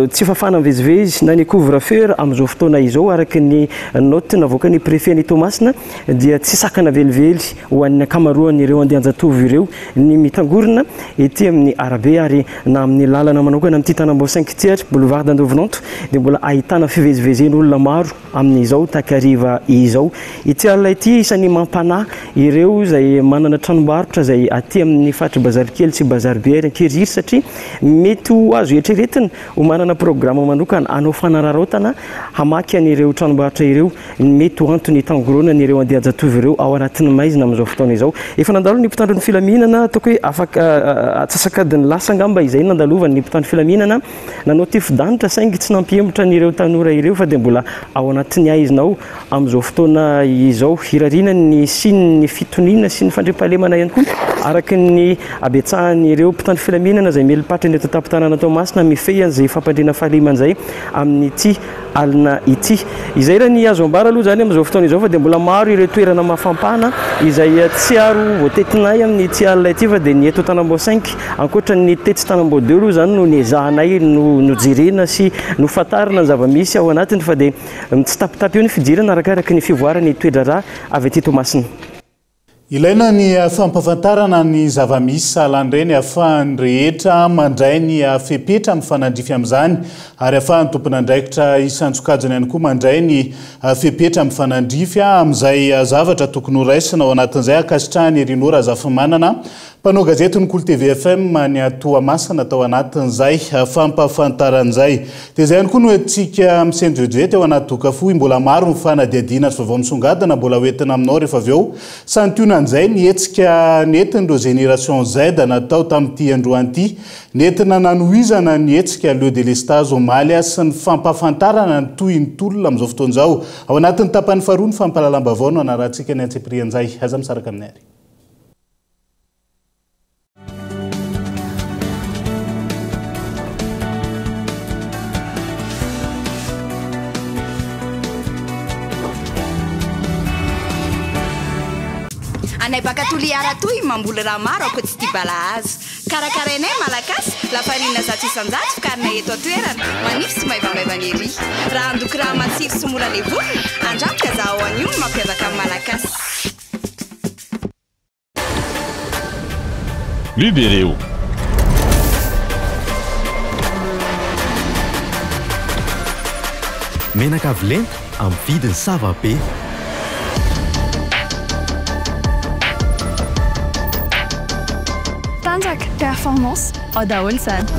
tsy fafana mivezivezy na ny couvre-feu amin'izao fotoana izao araky ny note navoaka ny préfet ny Toamasina dia tsy sakana velively ho an'ny akamaroany ireo andian-jatovo ireo ny mitangorona ety amin'ny arabe ary na amin'ny lalana manokana amin'ity tanambo 5 tiatra boulevard d'Andovinanto dia mbola ahitana fivezivezen'olona maro amin'izao takariva izao. Ity alina ity isan'ny mampanahy ireo izay manana tranombarotra izay aty amin'ny faritry bazary kely sy bazary be Ankiry satria mety ho azo eritreretina ho manana programa manokana anao fanararaotana hamaky an'ireo tranombarotra ireo mety ho antony tangoronana ireo andian-jatovo ireo ao anatin'ny maizina amin'izao fotoana izao. Efa nandalo ny mpitandro ny filaminana ataoko hoe afaka atsasakadiny lasa ngamba izay nandalovany ny mpitandro filaminana nanao tifidanitra saingy tsy nampiembotra an'ireo tanora ireo fa dia mbola ao anatin'ny aizinao amin'izao fotoana izao hirariana ny siny ny fitonina sy ny fandriampahalemana ihany koa araky ny abetsahany ireo mpitandro filaminana izay melipatra ny eto tampon-tanàna Toamasina mifehy izay fampandriana fahalemana amin'ity alina ity. Izay raha ny azo ambara aloha zany amin'izao fotoana izao fa dia mbola maro ireo toerana mafampana izay tsy aro voatetinay amin'ity alina ity fa dia ny eto Tanambo 5 ankoatra ny tetsy Tanambo 2 aloha zany no niezahanay no jerena sy no fatarina ny zava-misy ao anatiny fa dia tsy tapitapy eo ny fidirana arakaraka ny fivoarany toedrarà avy aty Toamasina. Ilaina ny fampafantarana ny zava-misy sahalan'ireny ahafahan'ny rehetra mandray ny fepetra amin'ny fanandrify amin'izany ary ahafahan'ny tompon'andraikitra isan-tsokajiny ihany koa mandray ny fepetra amin'ny fanandrify amin'izay zavatra tokony ho raisina ao anatin'izay akasitrahany herinora zafamanana mpanao gazety ny Kolo TV FM ny Toamasina tao anatin'izay fampahafantaran'izay dia izay ihany koa no hoentsika misenjoje teo anaty dokafohy mbola maro mifanadiadiana sy vavao misongadina mbola hoentina aminao rehefa avy eo santionan'izay nietsika nentin'ireo génération Z natao tamin'ity androan'ity nentina nanohizana nietsika leu de lestage omaly sy ny fampahafantarana ny toy ny tolona amin'izao fotoan'izao ao anatin'ny tapany faharoa ny fampalalam-baovao no anarahantsika ny antseprian'izay aza misaraka aminay ary. Anay baka toliara toy mamboly raha maro ako tsy tia balahazo karakarainay malagasy lafarina zato isan-jato fikarina eto atoerana manify sy maivamaivana ery raha andoky raha matsiro sy mora levony andramoka za ao an'io no mampiavaka amin'ny malagasy. Libéreo. Menaka vilenta amin'ny vidiny sava be. Performance daholo sady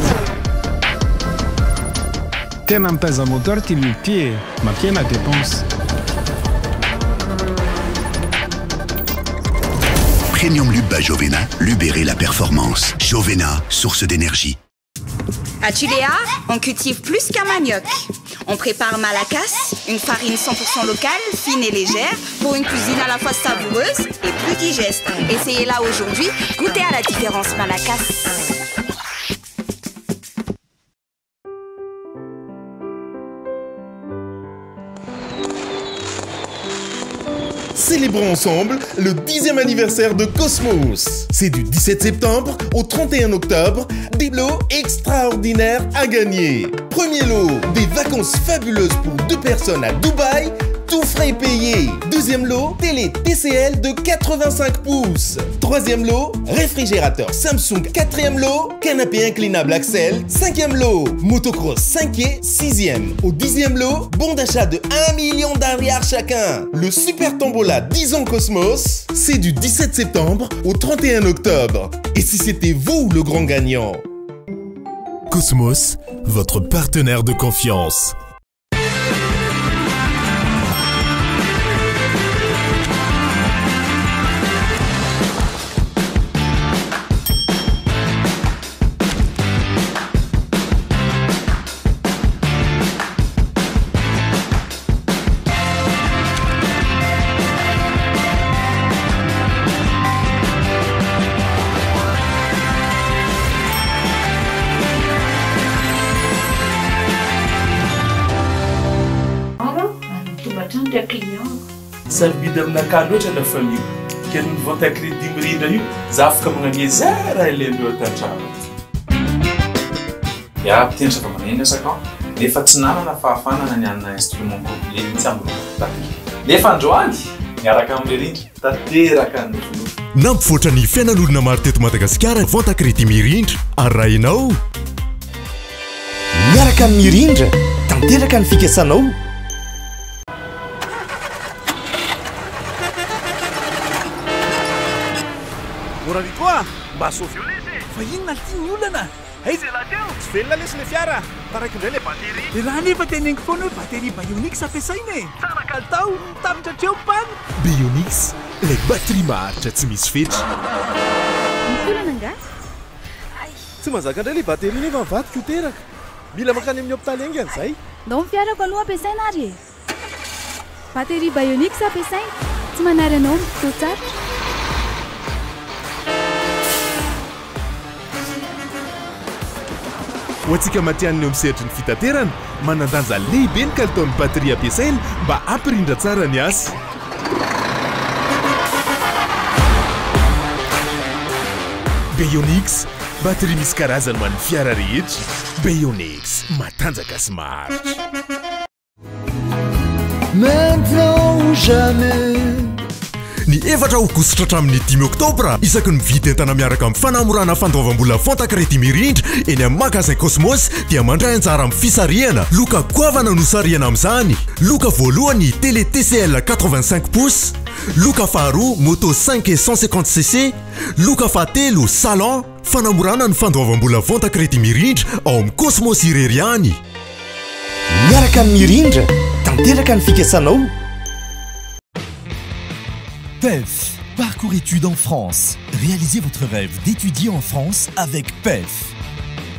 tena mitaiza moteur tility mampiena dépense. Premium Lube Jovena, Lubérer la performance. Jovena, source d'énergie. À Tuléa, on cultive plus qu'un manioc. On prépare Malakas, une farine 100% locale, fine et légère, pour une cuisine à la fois savoureuse et plus digeste. Essayez-la aujourd'hui, goûtez à la différence Malakas. Célébrons ensemble le 10e anniversaire de Cosmos. C'est du 17 septembre au 31 octobre, des lots extraordinaires à gagner. Premier lot, des vacances fabuleuses pour 2 personnes à Dubaï, tout frais payés. Deuxième lot, télé TCL de 85 pouces. Troisième lot, réfrigérateur Samsung. Quatrième lot, canapé inclinable Axel. Cinquième lot, motocross 5e. Sixième. Au 10e lot, bon d'achat de 1 million d'ariars chacun. Le super tombola 10 ans Cosmos, c'est du 17 septembre au 31 octobre. Et si c'était vous le grand gagnant? Cosmos, votre partenaire de confiance. Sarobidy aminakà loatra la famille ke ny vota crédit mirindra io za afaka magnamia zara ilendreo atantrano ya pitendra fa maneno sakao nefa tsy nanana fahafanana ny anna instrument complet mitsy ambony nefa androany miaraka amin'ny rindra tanteraka ny folo nampivoatra ny fiainan'olona maro teto Madagasikara vanta crédit mirindra arahinao miaraka amin'ny mirindra tanteraka ny fikasanao. Moralitoa, mba soviolese. Fa inona tiany olana? Aiza lahateo? Tsy velona lesy le fiara. Taraiky indray le batterie. De raha nefa teneniko foana hoe batterie Bionix ampiasaina e. Tsara kalitao, tapitra hatreo pan. Bionix, le batterie maharitra tsy misy fetry. Olana nga? Tsy mazaka indray le batterie nefa mivadika ho teraka. Mila mankany amin'ny hôpitaly engy an'izay. Ndao ny fiarako aloha ampiasaina ary e. Batterie Bionix ampiasaina. Tsy manary anao mitao tsara. Ho antsika matianiny eo misehatry ny fitaterana, manandanja lehibe ny kalitaon'ny batterie ampiasaina mba ampirindra tsara ny asa. Bionix, batterie misy karazany ho an'ny fiara rehetra. Bionix, matanjaka sy maharitra. Maintenant ou jamais. Ny efatra aogositra hatramin'ny 10 oktobra isaky ny vidy entana miaraka amin'ny fanamorana fandoavam-bola fonta kredi mirindra eny amin'ny magasin Cosmos dia mandray anjara amin'ny fisarihana loka goavana no sarihana amin'izany. Loka voalohany télé TCL 85 pouces, loka faharoa moto 5 et 150cc, loka fahatelo salon. Fanamorana ny fandoavam-bola fonta kredi mirindra ao amin'ny Cosmos irery ihany. Miaraka amin'ny mirindra tanteraka ny fikasanao. PEF, parcours études en France. Réalisez votre rêve d'étudier en France avec PEF.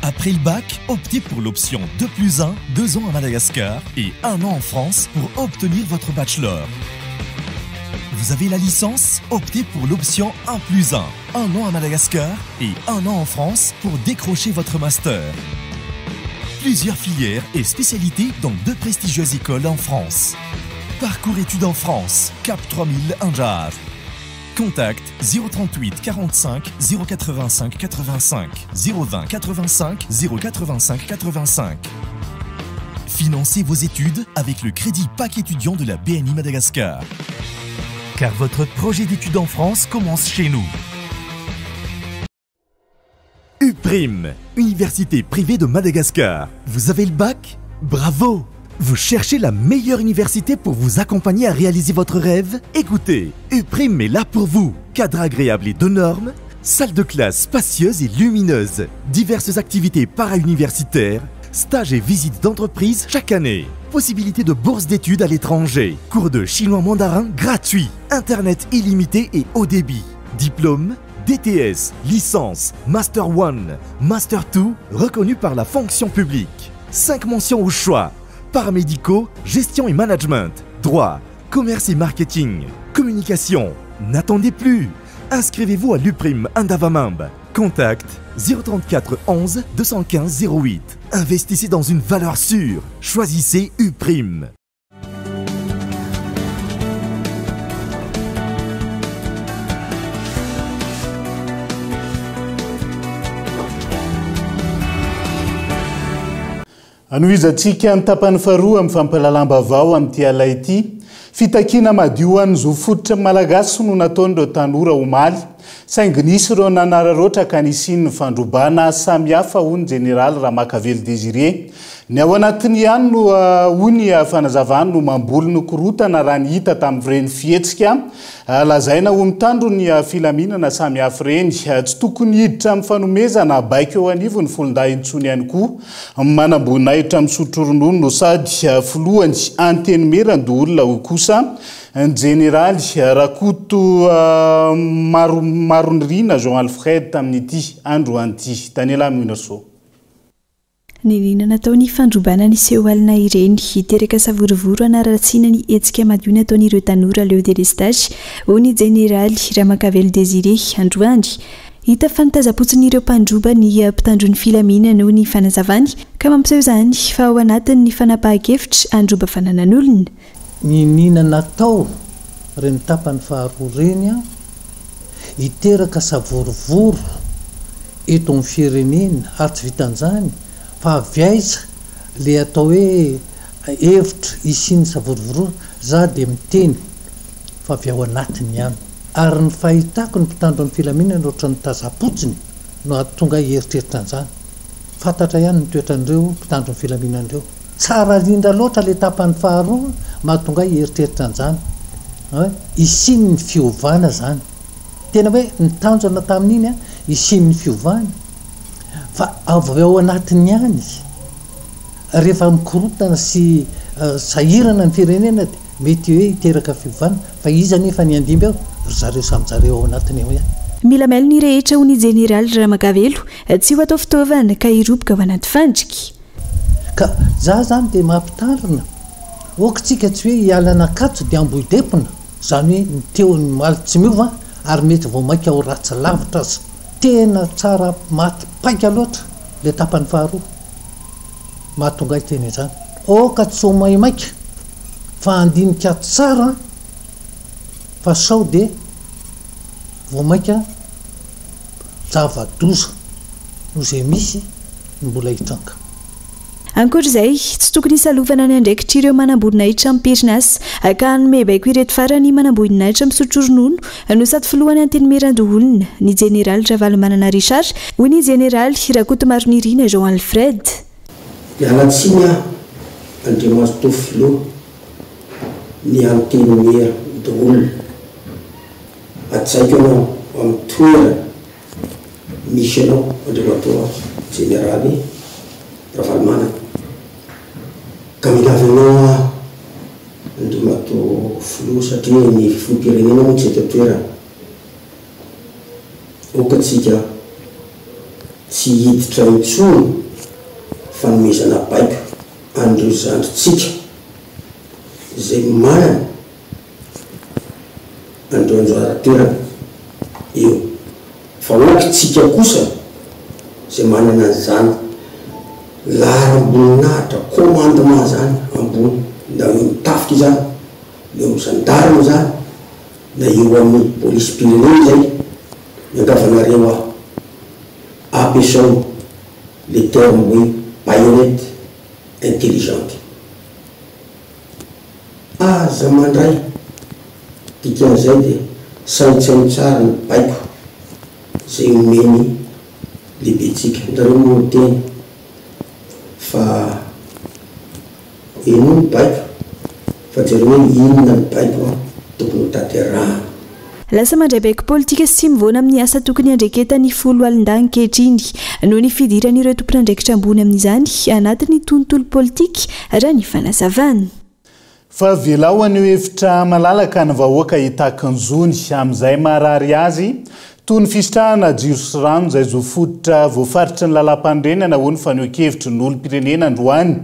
Après le bac, optez pour l'option 2+1, 2 ans à Madagascar et 1 an en France pour obtenir votre bachelor. Vous avez la licence, optez pour l'option 1+1, 1 an à Madagascar et 1 an en France pour décrocher votre master. Plusieurs filières et spécialités dans 2 prestigieuses écoles en France. Parcours études en France, Cap 3000 Anjar. Contact 038 45 085 85 020 85 085 85. Financez vos études avec le crédit PAC étudiant de la BNI Madagascar. Car votre projet d'études en France commence chez nous. UPRIM, Université privée de Madagascar. Vous avez le bac? Bravo! Vous cherchez la meilleure université pour vous accompagner à réaliser votre rêve? Écoutez, UPRIM est là pour vous. Cadre agréable et de normes, salle de classe spacieuse et lumineuse, diverses activités para-universitaires, stages et visites d'entreprise chaque année, possibilité de bourse d'études à l'étranger, cours de chinois mandarin gratuits, internet illimité et haut débit, diplôme, DTS, licence, Master 1, Master 2, reconnu par la fonction publique. 5 mentions au choix. Paramédicaux, gestion et management, droit, commerce et marketing, communication. N'attendez plus. Inscrivez-vous à l'UPRIM Andavamamb. Contact 034 11 215 08. Investissez dans une valeur sûre. Choisissez UPRIM. Anoizatsika ny tapany faharoa amin'ny fampalalam-bavao amin'ity alay ity. Fitakina madio an'ny zo fototra malagasy no nataon'ireo tanora omaly. Saingy nisy ireo nanararoatra ka nisiny ny fandrobana samihafa hoy ny Général Ramakavelo Désiré. Ny ao anatiny ihany no hoy fanazavany no mamboly ny korotana raha ny hita tamin'ny ireny fihetsika. Lazaina ho mitandro ny filaminana samihafa ireny. Tsy tokony hiditra amin'ny fanomezana baika eo anivo ny folondahy intsony ihany koa. Manam-boninahitra misotro ronono no sady filohany antenimerando olona ho kosa ny Généraly Rakoto Maronirina Jean Alfred tamin'ity andro anty. Daniela Munaso. Ny lina nataony fandrobana ny sehoalina ireny hiteraka savorovoro anaratsiana ny etsika madio nataon'ireo tanora Leo Délestage ho ny Généraly Ramakavelo Désiré androany. Hita fanitazapotsin'ireo mpandroba ny mpitandro ny filaminana noho ny fanazavany ka mampiseho izany fa ao anatin'ny fanapahan-kevitra androba fananan'olona. Ny nina natao reny tapany faharoa reny hiteraka savorovoro eto amin'ny firenena ary tsy vitan'izany fa aviaiza le atao hoe hevitra isiny savorovoro za dia miteny fa avy ao anatiny ihany. Ary ny fahitako ny mpitandro amin'ny filaminana ohatry ny tazapotsiny no tonga hieritreritra an'izany. Fantatra ihany ny toetran'ireo mpitandro amin'ny filaminan'ireo. Tsara rindra loatra le tapany faharoa mahatonga hieritreritra an'izany. Isiny ny fiovana zany. Tena hoe nitanjona tamin'iny isiny ny fiovana. Fa avy ao anatiny ihany rehefa mikorotana sy sahirana ny firenena mety hoe hiteraka fiovana fa iza nefa ny andimby ao ry zareo samy zareo ao anatiny ao ihany. Mila mailo ny rehetra ho ny Général Ramakavelo tsy ho atao fitaovana ka hiroboka ao anaty fandriky. Ka za zany dia mampitandrina okitsika tsy hoe hialana akatso dia amboidepona zany hoe ny teo ny maly tsy miova ary mety vao maika ao ratsy lavitra azy. Tena tsara maty paika loatra le tapany faharoa mahatonga teny izany. Oka tsy ho maimaika fa andinika tsara fa sao dia vao maika zava-doza no izay misy ny mbola hitranga. ankoatr'izay tsy tokony hisalovana ny andraikitra ireo manamboninahitra amin'ny perinasy ka anomebaiko ireto farany manamboninahitra misotro ronono no sady filohany anteny merandoholona ny jeneraly Ravalomanana Richard hoy ny jeneraly Rakotomaronirina Jean Alfred. Mialatsiny Andriamaso Tofilo ny anteny merandoholona atsaiko anao amin'ny toerana misy anao Andriamato jeneraly Ravalomanana ka milavinao Andriamato Filo satria ny filoham-pirenena moa tsy eto toerana okatsika tsy hiditra intsony fanomezana baiko andreo zandritsika zay manana andreo anjoara-toerana eo fa okitsika kosa zay manana an'izany lahara amboninahitra commandement zany ambony na eo mitafika zany eo amin'ny gendarme zany na eo amin'ny polisy pirenena zay miangavanareo ampiasao le terme hoe baïonnette intelligente aza mandray dikan'izay dia saintsainy tsara ny baiko zay omeny lebetsika ndareo moa teny fa eno ny baiko fa jereo hoe inona ny baiko tokony hotanterahana. Lasa mandray-baiko politika sy mivona amin'ny asa tokony andreketany folo alindany kehitriny noho ny fidiran'ireo tompon'andraikitra ambony amin'izany anatin'ny tontolo politika raha ny fanazavana. Fa velao an'io hevitra malalaka ny vahoaka hitakanjony amin'izay marary azy toy ny fisitrahana jiro sy rano izay zo fototra voafaritra ny lalam-pandrenana hoy ny fanehoan-kevitry ny olom-pirenena androany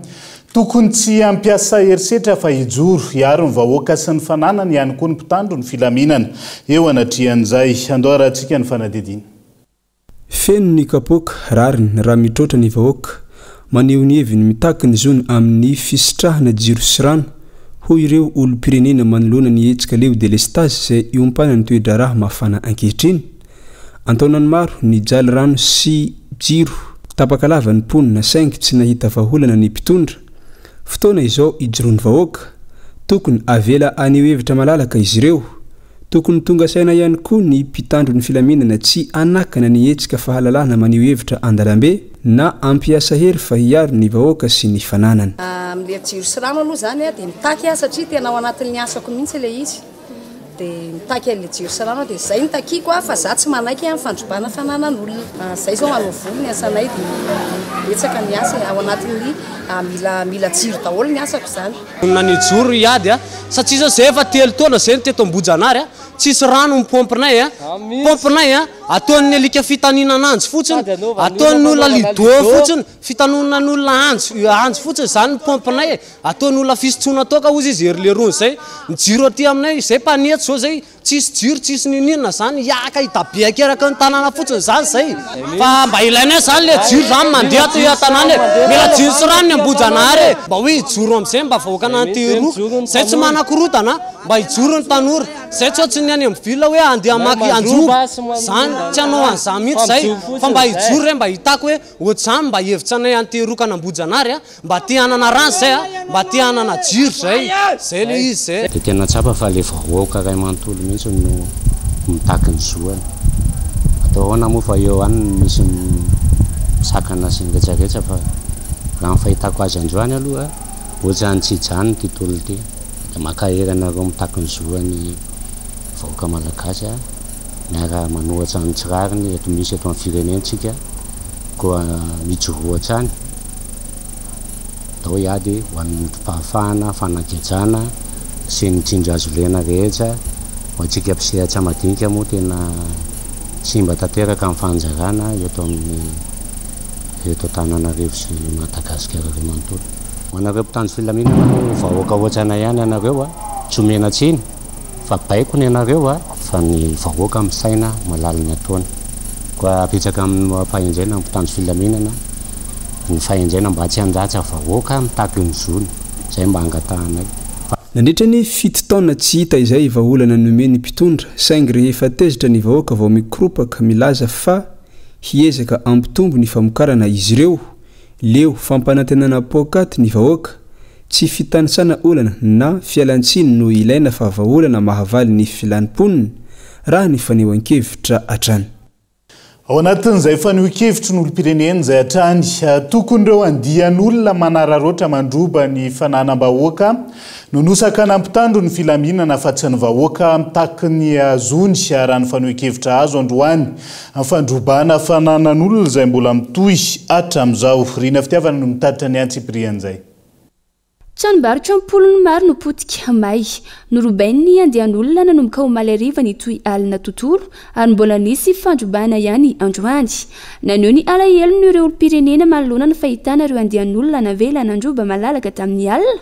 tokony tsy ampiasa herisetra fa hijoro hiaro ny vahoaka sy ny fananany ihany koa ny mpitandro ny filaminana eo anatrian'izay andoarantsika ny fanadidina. Feno ny kapoaka rariny raha mitroatra ny vahoaka maneho ny heviny mitaky ny zony amin'ny fisitrahana jiro sy rano hoy ireo olom-pirenena manoloana ny hetsika Leo Delestage izay iompana ny toe-draharaha mafana ankehitriny. Antaonany maro ny jaly rano sy jiro tapaka lava ny ponina saingy tsy nahita vaholana ny mpitondra. Fotoana izao ijoroany vahoaka tokony avela aneho hevitra malalaka izy ireo. Tokony tonga saina ihany koa ny mpitandro ny filaminana tsy anakana ny hetsika fahalalahana maneho hevitra andalambe na ampiasa hery fa hiaro ny vahoaka sy ny fananana. Amle jiro sy rano aloha zany dia mitaky satria tena ao anatin'ny asako mihitsy le izy dia mitaky le jiro sy rano dia zay nitakiko fa za tsy manaiky amin'ny fandrobana fananan'olona zay zao manao voly ny asanay dia etsaka ny asa ao anatin'ny mila jiro daholo ny asako zany. Nany joro iady satria zao zay efa telo taona zay teto Ambojanary tsisy rano pompinay pompinay ataon'ny alika fitaninana anjo fotsiny ataon'ny olona lido fotsiny fitanonan'olona anjo fotsiny zany ny pompinay ataon'ny olona fisotsona toka ozy izy ery le rony zay ny jiro aty aminay zay mpaniety zao zay tsisy jiro tsisy ninina zany iaka hitabiaka eraka ny tanàna fotsiny zany zay fa mba ilainay zany le jiro zany mandeha aty tanàna mila jiro sy rano ny Ambojanary mba hoe hijoro amin'izay mba vahoakana antero zay tsy manakorotana mba hijoro ny tanora zay tsy ny any amin'ny vila hoe andeha amaky anjobo zany tsy anao an'izany mihitsy zay fa mba hijoro re mba hitako hoe ohatr'izany mba hevitsanay anterokana Ambojanary mba te hanana rano zay mba te hanana jiro zay le izy zay dia tena tsapa fa le vahoaka ray manontolo mihitsy no mitaky ny zoany atao ahoana moa fa eo any misy misakana sy ngetsagetsa fa raha ny fahitako azy androany aloha ohatrany tsy hijany ty tolo ty dia maka eranareo mitaky ny zoany vahoaka malagasy miara manohatra ny tsirariny eto misy eto amin'ny firenentsika koa mijoroatra any atao iady ho an'ny otrom-pahafahana fanakejana sy ny tsindro azo lena rehetra ho antsika mpisehatra madinika moa tena simba tanteraka amin'ny fanjarana eto amin'ny eto Antananarivo sy Madagasikara ry manontolo. Anareo mpitandro filaminana no vahoaka ohatrana ihany anareo tsy omena tsiny fa baiko ny anareo fa ny vahoaka amin'ny saina malalany ataony koa apitsaka amin'ny fahenjaina ny mpitandro filaminana ny fahenjaina mba tsy handatsa vahoaka mitaky ny zony zay mba angatahanay. Nandritra ny 7 taona tsy hita izay vaholana nomeny mpitondra saingy rehefa tezitra ny vahoaka vao mikropaka milaza fa hiezaka ampitombo ny famokarana izy ireo leo fampanantenana pokat ny vahoaka tsy fitanisana olana na fialantsiny no ilaina fa vaolana mahavaly ny filanimponiny raha ny faneo an-kevitra atrany. Ao anatin'izay faneho-kevitry ny olom-pirenena izay hatrany tokony ireo andian'olona manararoatra mandroba ny fananam-bahoaka nonosaka nampitandro ny filaminana fa tsy ny vahoaka mitaky ny azony raha ny faneho-kevitra azo androany fandrobana fananan'olona izay mbola mitohy hatramin'izao. Rina fitiavana no mitatitra ny antsiprian'izay. Tranombarotra ampolony maro no potika may norobainy andian'olona nanomboka ho malariva ny toy alina tontolo ary mbola nisy fandrobana ihany androany. Naneo ny alahelo ny ireo olom-pirenena manoloana ny fahitana ireo andian'olona navela nandroba malalaka tamin'ny alina.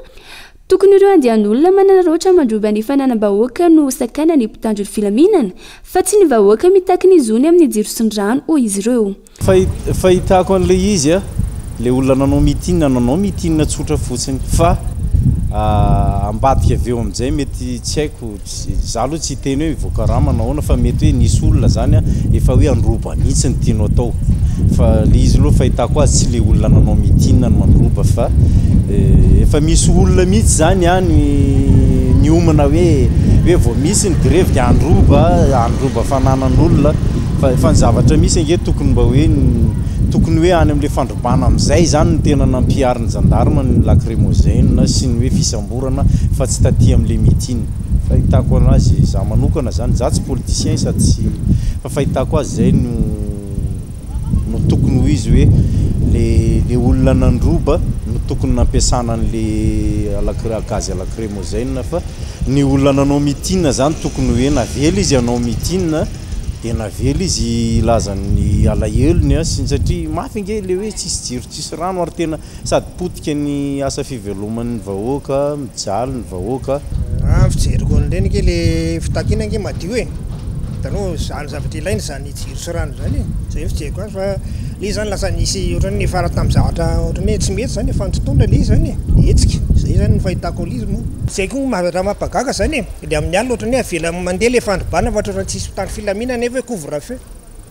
Tokony ireo andian'olona mananaroatra mandroba ny fananam-bahoaka no sakana ny mpitandro filaminana fa tsy ny vahoaka mitaky ny zony amin'ny jiro sy ny rano hoy izy ireo. Fahitako an'ilay izy le olona nanao mitinina tsotra fotsiny fa ambadika avy eo amin'izay mety tsy haiko za aloha tsy teny hoe voakaraha manahoana fa mety hoe nisy olona zany efa hoe androba mihitsy ny tianao atao fa le izy aloha fahitako azy tsy le olona nanao mitinina no mandroba fa efa misy olona mihitsy zany ny omana hoe vao misy ny grève dia androba fananan'olona fa ny zavatra misy ange tokony mba hoe tokony hoe any amin'le fandrobana amin'izay zany ny tena nampiariny jandarma ny lacrymogène sy ny hoe fisamborana fa tsy taty amin'le mitiny. Fahitako anazy za manokana zany za tsy politicien sady tsy fa fahitako azy zay no tokony ho izy hoe le olona nandroba no tokony nampiasana an'le gazy lacrymogène fa ny olona nanao mitinina zany tokony hoe navela izy anao mitinina dia navela izy lazany alahelony satria mafy nge le hoe tsisy jiro tsisy rano ary tena sady potika ny asa fiveloman'ny vahoaka mijaly ny vahoaka. Fijeriko an'ireny ke le fitakina nge madio e hitanao zany zavatra ilaina zany jiro sy rano zany zay fijeriko azy fa le zany lasa nisy ohatrany fara tamin'ny zavatra ohatrany hoe tsy mety zany fandrotondra le zany etsika zay zany ny fahitako le izy moa zay koa raha mampagaga zany le amin'ny alina ohatrany hoe avela mandeha le fandrobana fa ohatrany tsisy mpitandro filaminana nefa hoe couvre-feu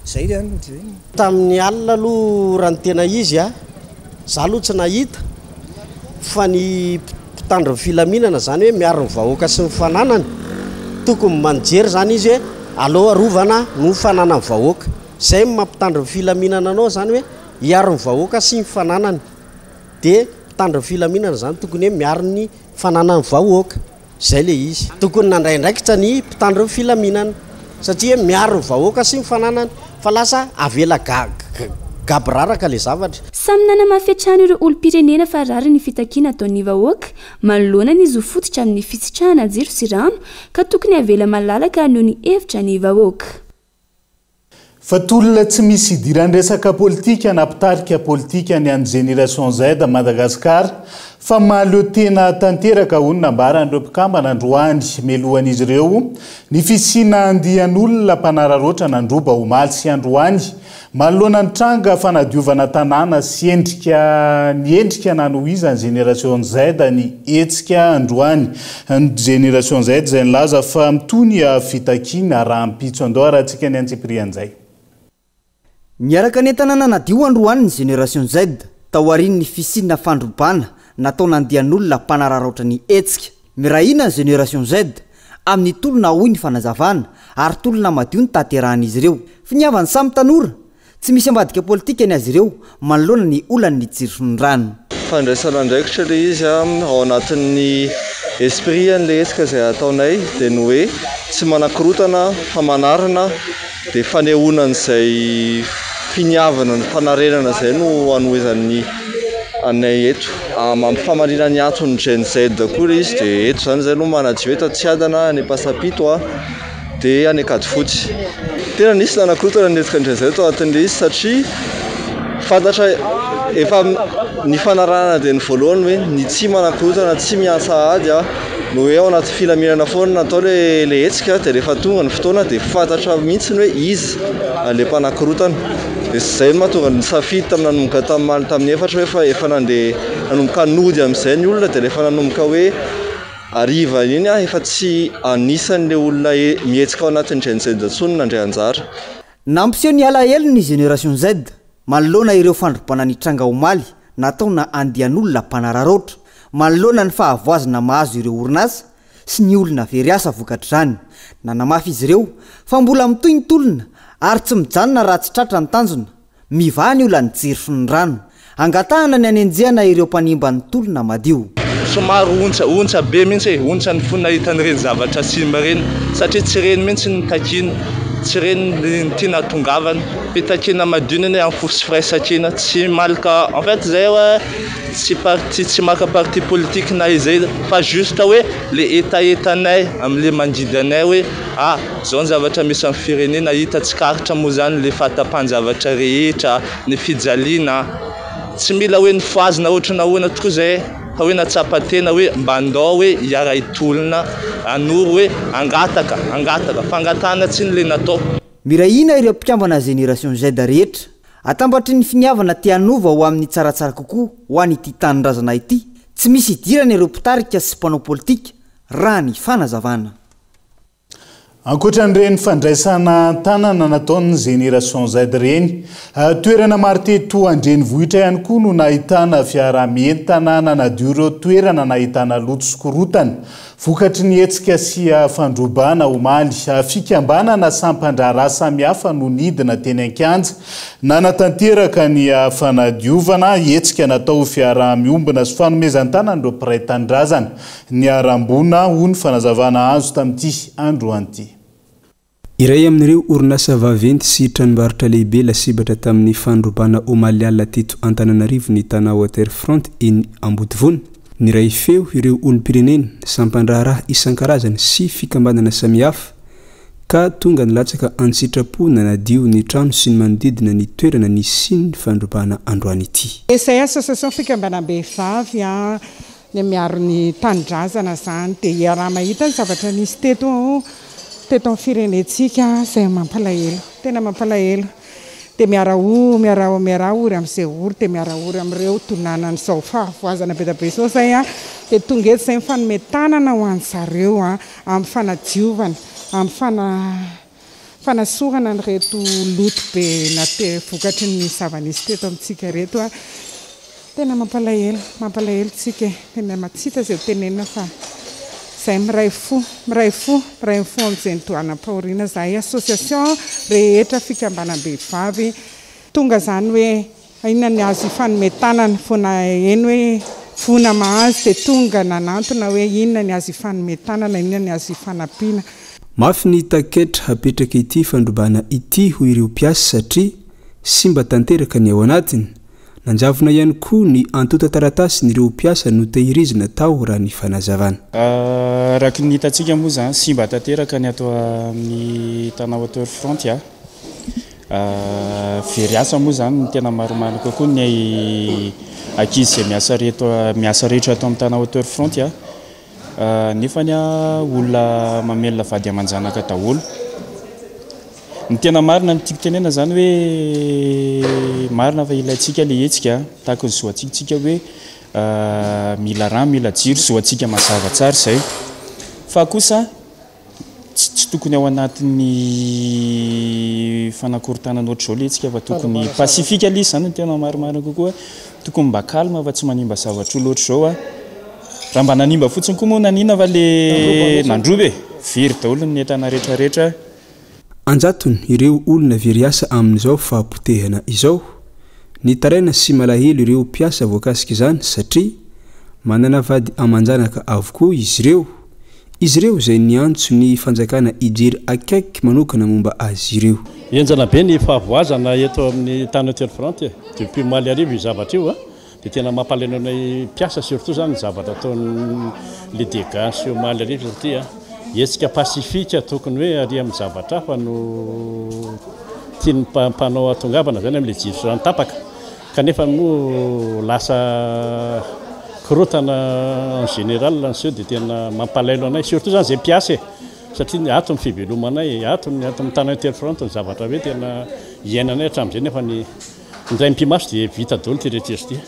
zay zany tamin'ny alina aloha raha ny tena izy za aloha tsy nahita fa ny mpitandro filaminana zany hoe miaro ny vahoaka sy ny fananany tokony manjery zany izy hoe allo arovana no fanana ny vahoaka zay mampitandro ny filaminana anao zany hoe hiaro ny vahoaka sy ny fananany dia mpitandro ny filaminana zany tokony hoe miaro ny fanana ny vahoaka zay le izy tokony nandraindraikitra ny mpitandro ny filaminana satria miaro ny vahoaka sy ny fananany fa lasa avela gabraraka le zavatra. Samy nanamafy ireo olom-pirenena fa rary ny fitakiana ataon'ny vahoaka manoloana ny zo fototra amin'ny fisitrahana jiro sy rano ka tokony avela malalaka noho ny hevitra ny vahoaka. Fa tolona tsy misy idiran-dresaka politika napitarika politika ny an'ny génération Z à Madagascar fa mahaleo tena tanteraka hono nambaran'ireo mpikambana androany melohan'izy ireo ny fisina andian'olona mpanararoatra nandroba omaly sy androany manoloana ny tranga fanadiovana tanàna sy ny endrika nanohizany génération Z ny etsika androany ny génération Z zay nilaza fa mitony fitakiana raha mpitso andao raha antsika ny antsiprian'izay. Niaraka ny tanàna nadio androany ny génération Z taoariny ny fisina fandrobana natao nandian'olona mpanararoatra ny etsika mirahina ny génération Z amin'ny tolona hoy ny fanazavana ary tolona madio ny taterahan'izy ireo fa niavany samy tanora tsy misy ambadika politika ny azy ireo manoloana ny olany ny jiro sy ny rano. Fandraisana andraikitra le izy ao anatin'ny esprit an'le etsika zay ataonay dia ny hoe tsy manakorotana fa manarana dia fanehoanan'izay finiavana ny fanarenana zay no anohizan'ny anay eto mampifamarina ny antony Gen Z koa izy dia eto zany zay no manadio eto Tsiadana any Pasapito dia any Kadifotsy tena nisy nanakorotana ny etsika Gen Z eto anatin'le izy satria fantatra efa ny fanarana dia ny voalohany hoe ny tsy manakorotana tsy miasa ady no hoe ao anaty filaminana foana natao le etsika dia rehefa tonga ny fotoana dia fantatra mihitsy hoe izy le mpanakorotana dia zay no mahatonga ny safidy tamin'ny nanomboka tamin'ny efatra hoe efa nandeha nanomboka nody amin'izay ny olona dia rehefa nanomboka hoe ariva iny efa tsy anisan'le olona mihetsika ao anatin'ny Gen Z intsony nandray anjara. Nampiseho ny alahelo ny génération Z manoloana ireo fandrobana ny tranga omaly nataona andian'olona mpanararoatra manoloana ny fahavoazana mahazo ireo orinasa sy ny olona very asa vokatra izany nanamafy izy ireo fa mbola mitoy ny tolona ary tsy mijanona raha tsy tratra ny tanjona mivaha ny olany jiry sy ny rano angatahana ny anenjehana ireo mpanimba ny tolona madio somary ontsa be mihitsy ontsa ny fona hitan'ireny zavatra simba reny satria tsy reny mihitsy ny takina tsy reny ny tiana tongavana fitakina madionany amin'ny fosy firaisakina tsy malaka en fait zay hoe tsy maka parti politique na izay fa juste hoe le etaetanay amin'le mandidy anay hoe zao ny zavatra misy amin'ny firenena hita tsy karitra moa zany le fahatapahan-javatra rehetra ny fijaliana tsy mila hoe ny foazina ohatra nahoana tokoa zay fa hoe natsapa-tena hoe mba andao hoe hiara itolona anoro hoe angataka fangatana tsy nyle natao mirahina ireo mpikambana génération Z rehetra atambatry ny finiavana tianova ho amin'ny tsaratsara kokoa ho any ity tanindrazana ity tsy misy idirana ireo mpitarika sy mpanao politika raha ny fanazavana ankoatran'ireny fandraisana tanana nataon'ny génération Z reny toerana maro teto andreny vohitra ihany koa no nahitana fiara-mentana nanadio ireo toerana nahitana loto sy korotana vokatry ny hetsika sy fandrobana omaly fikambanana sampandraraha samihafa no nidina teny an-kianja nanatanteraka ny fanadiovana hetsika natao fiara-miombona sy fanomezan-tanana ireo mpiray tanindrazana ny arambona ho ny fanazavana azo tamin'ity androany ity iray amin'ireo orinasa vaventy sy tranombarotra lehibe lasebatra tamin'ny fandrobana omaliala teto Antananarivo ny tana Waterfront eny Ambodivona ny ray feo ireo olom-pirenena sampandraraha isan-karazany sy fikambanana samihafa ka tonga nilatsaka antsitrapo nanadio ny trano sy ny manodidina ny toerana ny siny fandrobana androany ity association fikambanam-behivavy ny miaro ny tanindrazana zany dia iaraha mahita ny zavatra nisy teto amin'ny firenetsika zay mampalahelo tena mampalahelo dia miara ory amin'izay ory dia miara ory amin'ireo tonanany zao fahavoazana be da be zao zay dia tonga eto zay mifanometanana ho any zareo amin'ny fanadiovana amin'ny fanasorana nyreto loto be vokatry ny zava-nisy teto amintsika reto tena mampalahelo tsika tena matsita zay tenenina fa zay miray fo amin'izay nitoanam-paoriana zahay association rehetra fikambanam-behivavy tonga zany hoe inona ny azo ifanometanana fona eny hoe fona mahazo dia tonga nanantona hoe inona ny azo ifanometanana inona ny azo ifanampiana mafy ny taketra hapetraka ity fandrobana ity ho ireo mpiasa satria sy mba tanteraka ny ao anatiny nanjavona ihany koa ny antota taratasy nireo mpiasa no tehirizina tao raha ny fanazavana raha ny hitantsika moa zany sy mba tanteraka ny atao amin'ny tana Waterfront very asa moa zany ny tena maromaro kokoa ny ankizy zay miasa rehetra atao amin'ny tana Waterfront nefa ny olona mamelona vady aman-janaka daholo ny tena marina ny tiako tenena zany hoe marina fa ilayntsika le hetsika tahaka ny zoantsika hoe mila rano mila jiro zoantsika mazava tsara zay fa kosa tsy tokony ao anatin'ny fanakorontanana ohatr'izao le hetsika fa tokony pasifika ilay zany ny tena maromaro kokoa tokony mba kalma fa tsy manimba zavatra lohatr'izao raha mba nanimba fotsiny koa moa nanina fa le nandrobe very daholo ny entana rehetrarehetra anjatony ireo olona very asa amin'izao fahampotehana izao ny taraina sy malahelo ireo mpiasa voakasika izany satria manana vady aman-janaka avokoa izy ireo zay niantso ny fanjakana ijery akaiky manokana momba azy ireo enjana be ny fahavoazana eto amin'ny tany Waterfront depuis maly arivo io zavatra io dia tena mampalahelo anay mpiasa surtout zany zavatra ataony le dégâts sy maly arivo satria hetsika pasifika tokony hoe ary amin'ny zavatra hafa no tiany mpanao atongavana zany amin'le jiro sy rano tapaka kanefa moa lasa korotana en général an'izao dia tena mampalahelo anay surtout zany zay mpiasa satria ato ny fivelomanay ato amin'ny tany Waterfront ny zavatra hoe tena iainanay hatramin'izay nefa ny ndray mpimaso dia vita daholo ty rehetra ty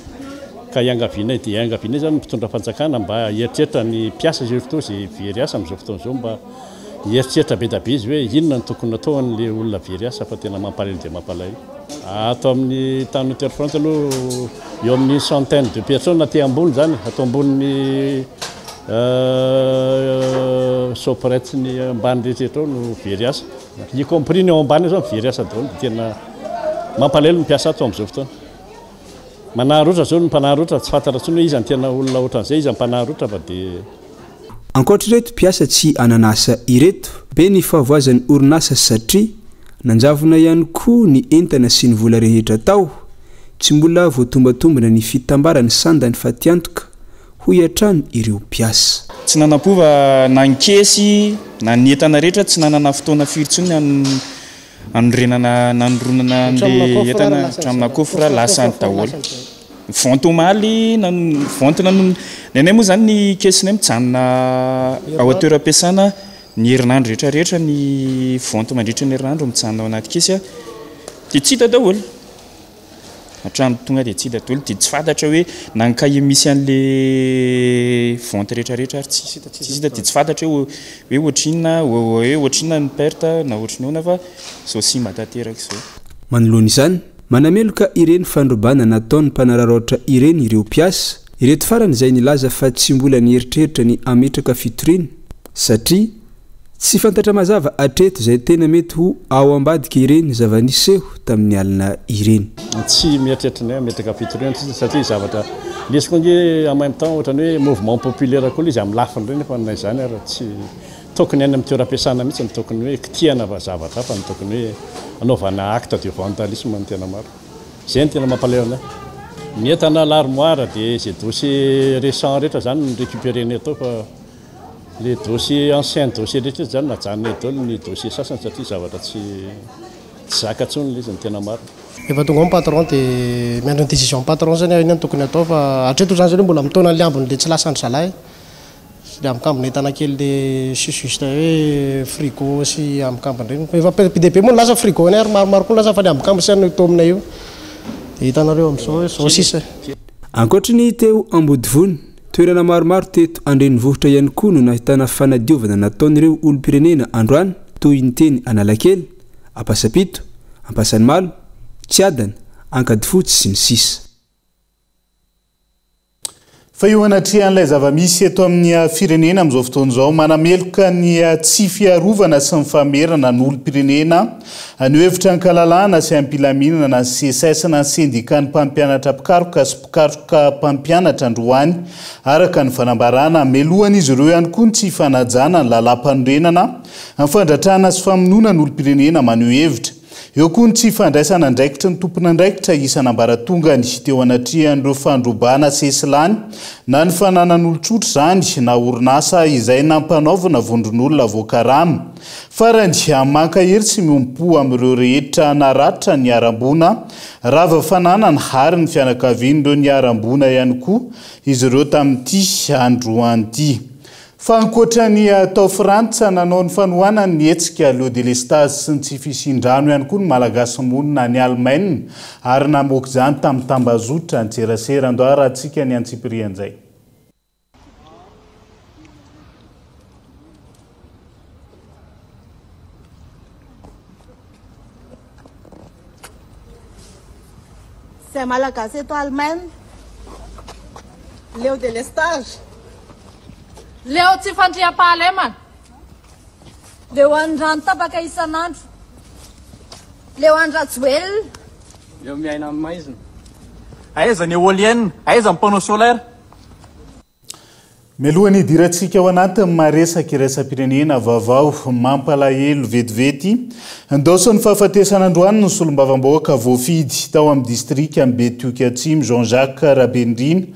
ka iangavianay dia iangavianay zany mpitondra fanjakana mba hieritreritra ny mpiasa surtout zay very asa amin'izao fotoan'izao mba hieritreritra be da be izy hoe inona ny tokony natao an'le olona very asa fa tena mampalahelo dia mampalahelo atao amin'ny tany Hôtel France aloha eo amin'ny centaine de personnes aty ambony zany atao amboniny soprette ny ambany rehetra no very asa y compris ny ao ambany zao very asa daholo tena mampalahelo mipiasa ato amin'izao fotoana manaharotra zao ny mpanaharotra tsy fantaratsony hoe izy ny tena olona ohatran'izay izy mpanaharotra fa dia ankoatra ireto mpiasa tsy ananasa ireto be ny fahavoazan'ny orinasa satria nanjavona ihany koa ny entana sy ny vola rehetra tao tsy mbola voatombatombona ny fitambarany sandany fatiantoka ho iatrano ireo mpiasa tsy nanapova nankesy na ny entana rehetra tsy nanana fotoana firy anorenana nanoronana an'le entana hatramina kofra lasany daholo vontomaly vontona nenay moa zany ny kesinay mitsanona ao hauteur ampiasana ny herinandro rehetrarehetra ny vonto mandritra ny herinandro mitsanona ao anaty kesy dia tsy hita daholo hatrano tonga dia tsy hita daholo dia tsy fantatra hoe nankaie misy an'le vonto rehetrarehetra ary tsy hita dia tsy fantatra hoe ohatrinona hoe ohatrinona ny perte na ohatriny hoana fa zao sy matateraka izao manoloana izany manameloka ireny fandrobana nataon'ny mpanararoatra ireny ireo mpiasa ireto farany izay nilaza fa tsy mbola nieritreritra ny ametraka fitoriana satria tsy fantatra mazava atreto izay tena mety ho ao ambadika ireny zavaniseho tamin'ny alina ireny tsy mieritreritra ny ametraka fitoriana satria zavatra lesiko nge en même temps ohatrany hoe mouvement populaire koa izy amin'ny lafiny reny fa nay zany ary tsy tokony any amin'ny toeram-piasana mihitsy ny tokony hoe kitiana zavatra fa ny tokony hoe anaovana acte de vandalisme ny tena maro izay ny tena mampalahelo ny entana l'armoire dia zay dossier récent rehetra zany ny récupéreny atao fa le dossier ancien dossier rehetra zany najanona daholo ny dossier sasany satria zavatra tsy zaka tsony le izy ny tena maro efa tonga ao patron dia miandro ny décision patron zany iny tokony atao fa atreto zany zany mbola mitona ny ambony le tsy lasany zalahy dia amikambony entana kely le juste hoe frigo sy amikambony reny efa pdp moa lasa frigo ny ary maromaro koa lasa fa le amikambo sy any to aminay io dia hitanareo amin'izao zao sisa ankoatra ny teo ambodivony toerana maromaro teto andrenivohitra ihany koa no nahitana fanadiovana nataon'ireo olom-pirenena androany toy ny teny Analakely, Ampasapito, Ampasanimalo, Tsiadana, Ankadifotsy sy ny sisa. Fa io anatrehan'ilay zava-misy eto amin'ny firenena amin'izao fotoana izao manameloka ny tsy fiarovana sy ny famerana ny olom-pirenena ny hevitra ny kalalana sy ampilaminana na CSS na syndicat ny mpampianatra pikaroka sy pikaroka mpampianatra androany araka ny fanambarana melohana izy ireo ihany koa ny tsy fanajana ny lalam-panorenana ny fandratrana sy famonoana ny olom-pirenena maneho hevitra eo koa ny tsy fandraisana andraikitra ny tompona andraikitra isan'ambaratonga ny teo anatrihan'ireo fandrobana sesilany na ny fananan'olon-tsotra zany na orinasa izay nampanaovana vondron'olona voakarama farany mankahery tsy miompo amin'ireo rehetra naratra ny arambona rava fanana ny hary ny fianakavian'ireo ny arambona ihany koa izy ireo tamin'ity androany fa ankoatra ny tao Frantsa nanao ny fanohanany ny hetsika Leo Délestage sy ny tsy fisindrano ihany koa ny malagasy monina ny Allemagne ary namoaka izany tamin'ny tambazotra ny tserasera andao rahantsika ny antsipirian'izay. C'est malagasy eto Allemagne Leo Délestage Leo tsy fandriam-pahalemana leo andrano tapaka isan'andro leo andrajoelona leo miaina amin'ny maizina aiza ny éolienne aiza ny panneau solaire melohany idirantsika ao anatin'ny maresaka iraisam-pirenena vaovao mampalahelo vetivety ndosony fahafatesana androany ny solombavam-bahoaka voafidy tao amin'ny distrika amin'ny Betioky Atsimo Jean-Jacques Rabendrina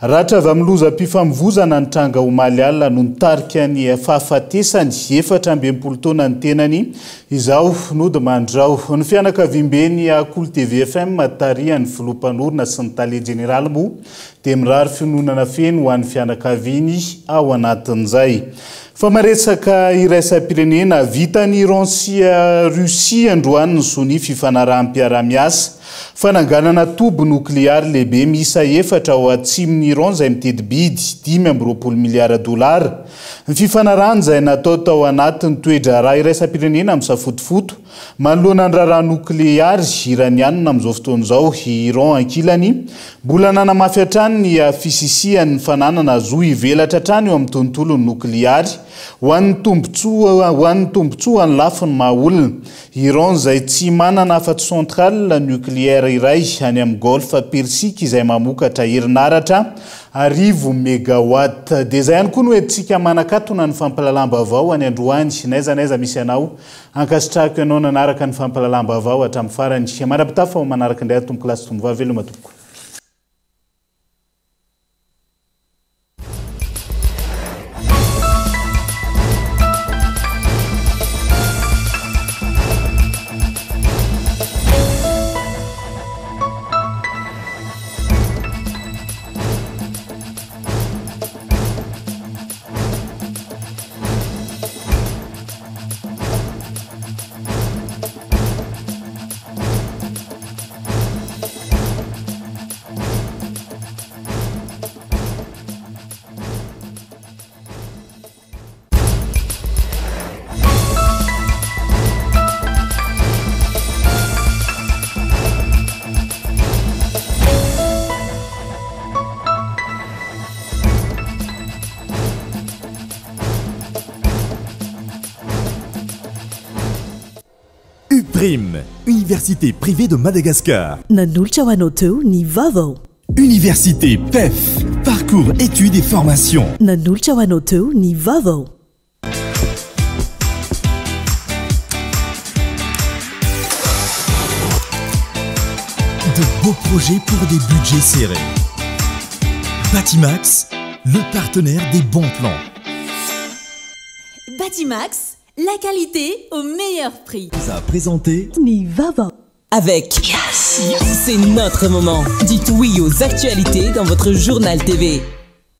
ratra avy amin'ny lozam-pifamoivozana ny tranga omaly alina no nitarika ny fahafatesany 14 taona ny tenany izao nody mandrao ny fianakaviambeny Akolo TV FM matarian'ny filompanorina sy ny tale général moa dia mirary finonana feno ho an'ny fianakaviany ao anatin'izay fa maresaka iraisam-pirenena vitany Ransia Russia androany ny sony fifanarahan'ny mpiara-miasa fananganana tobo nokleary lehibe miisa 4 ao atsimon'ny Iran izay mitedibidy 5.20 miliara dolara. Ny fifanarahana izay natao tao anatin'ny toetra raha iraisam-pirenena amin'ny safotofoto manoloana ny raharaha nokleary iranianina amin'izao fotoana izao Iran ankilany mbola nanamafy hatrany ny fisisihan'ny fananana zo hivelatra hatrany eo amin'ny tontolon'ny nokleary ho an'ny tombontsoa ny lafiny mahaolona. Iran izay tsy manana afa-tsy centrale nucléaire iray any amin'ny golfe persika izay mamokatra herinaratra 10 mégawatt. Dia izay ihany koa no entsika manakatona ny fampalalam-baovao any androany naiza misy anao ankasitrahako ianao nanaraka ny fampalalam-baovao hatramin'ny farany. Manapitafa ho manaraka indray tomboky lasy tombo veloma tompoko. UPRIM, Université privée de Madagascar. Nanolotra ho anao teo ny vaovao. Université PEF, parcours études et formation. Nanolotra ho anao teo ny vaovao. De beaux projets pour des budgets serrés. Batimax, le partenaire des bons plans. Batimax, la qualité au meilleur prix. Ça a présenté Nivava. Avec Yes. C'est notre moment. Dites oui aux actualités dans votre journal TV.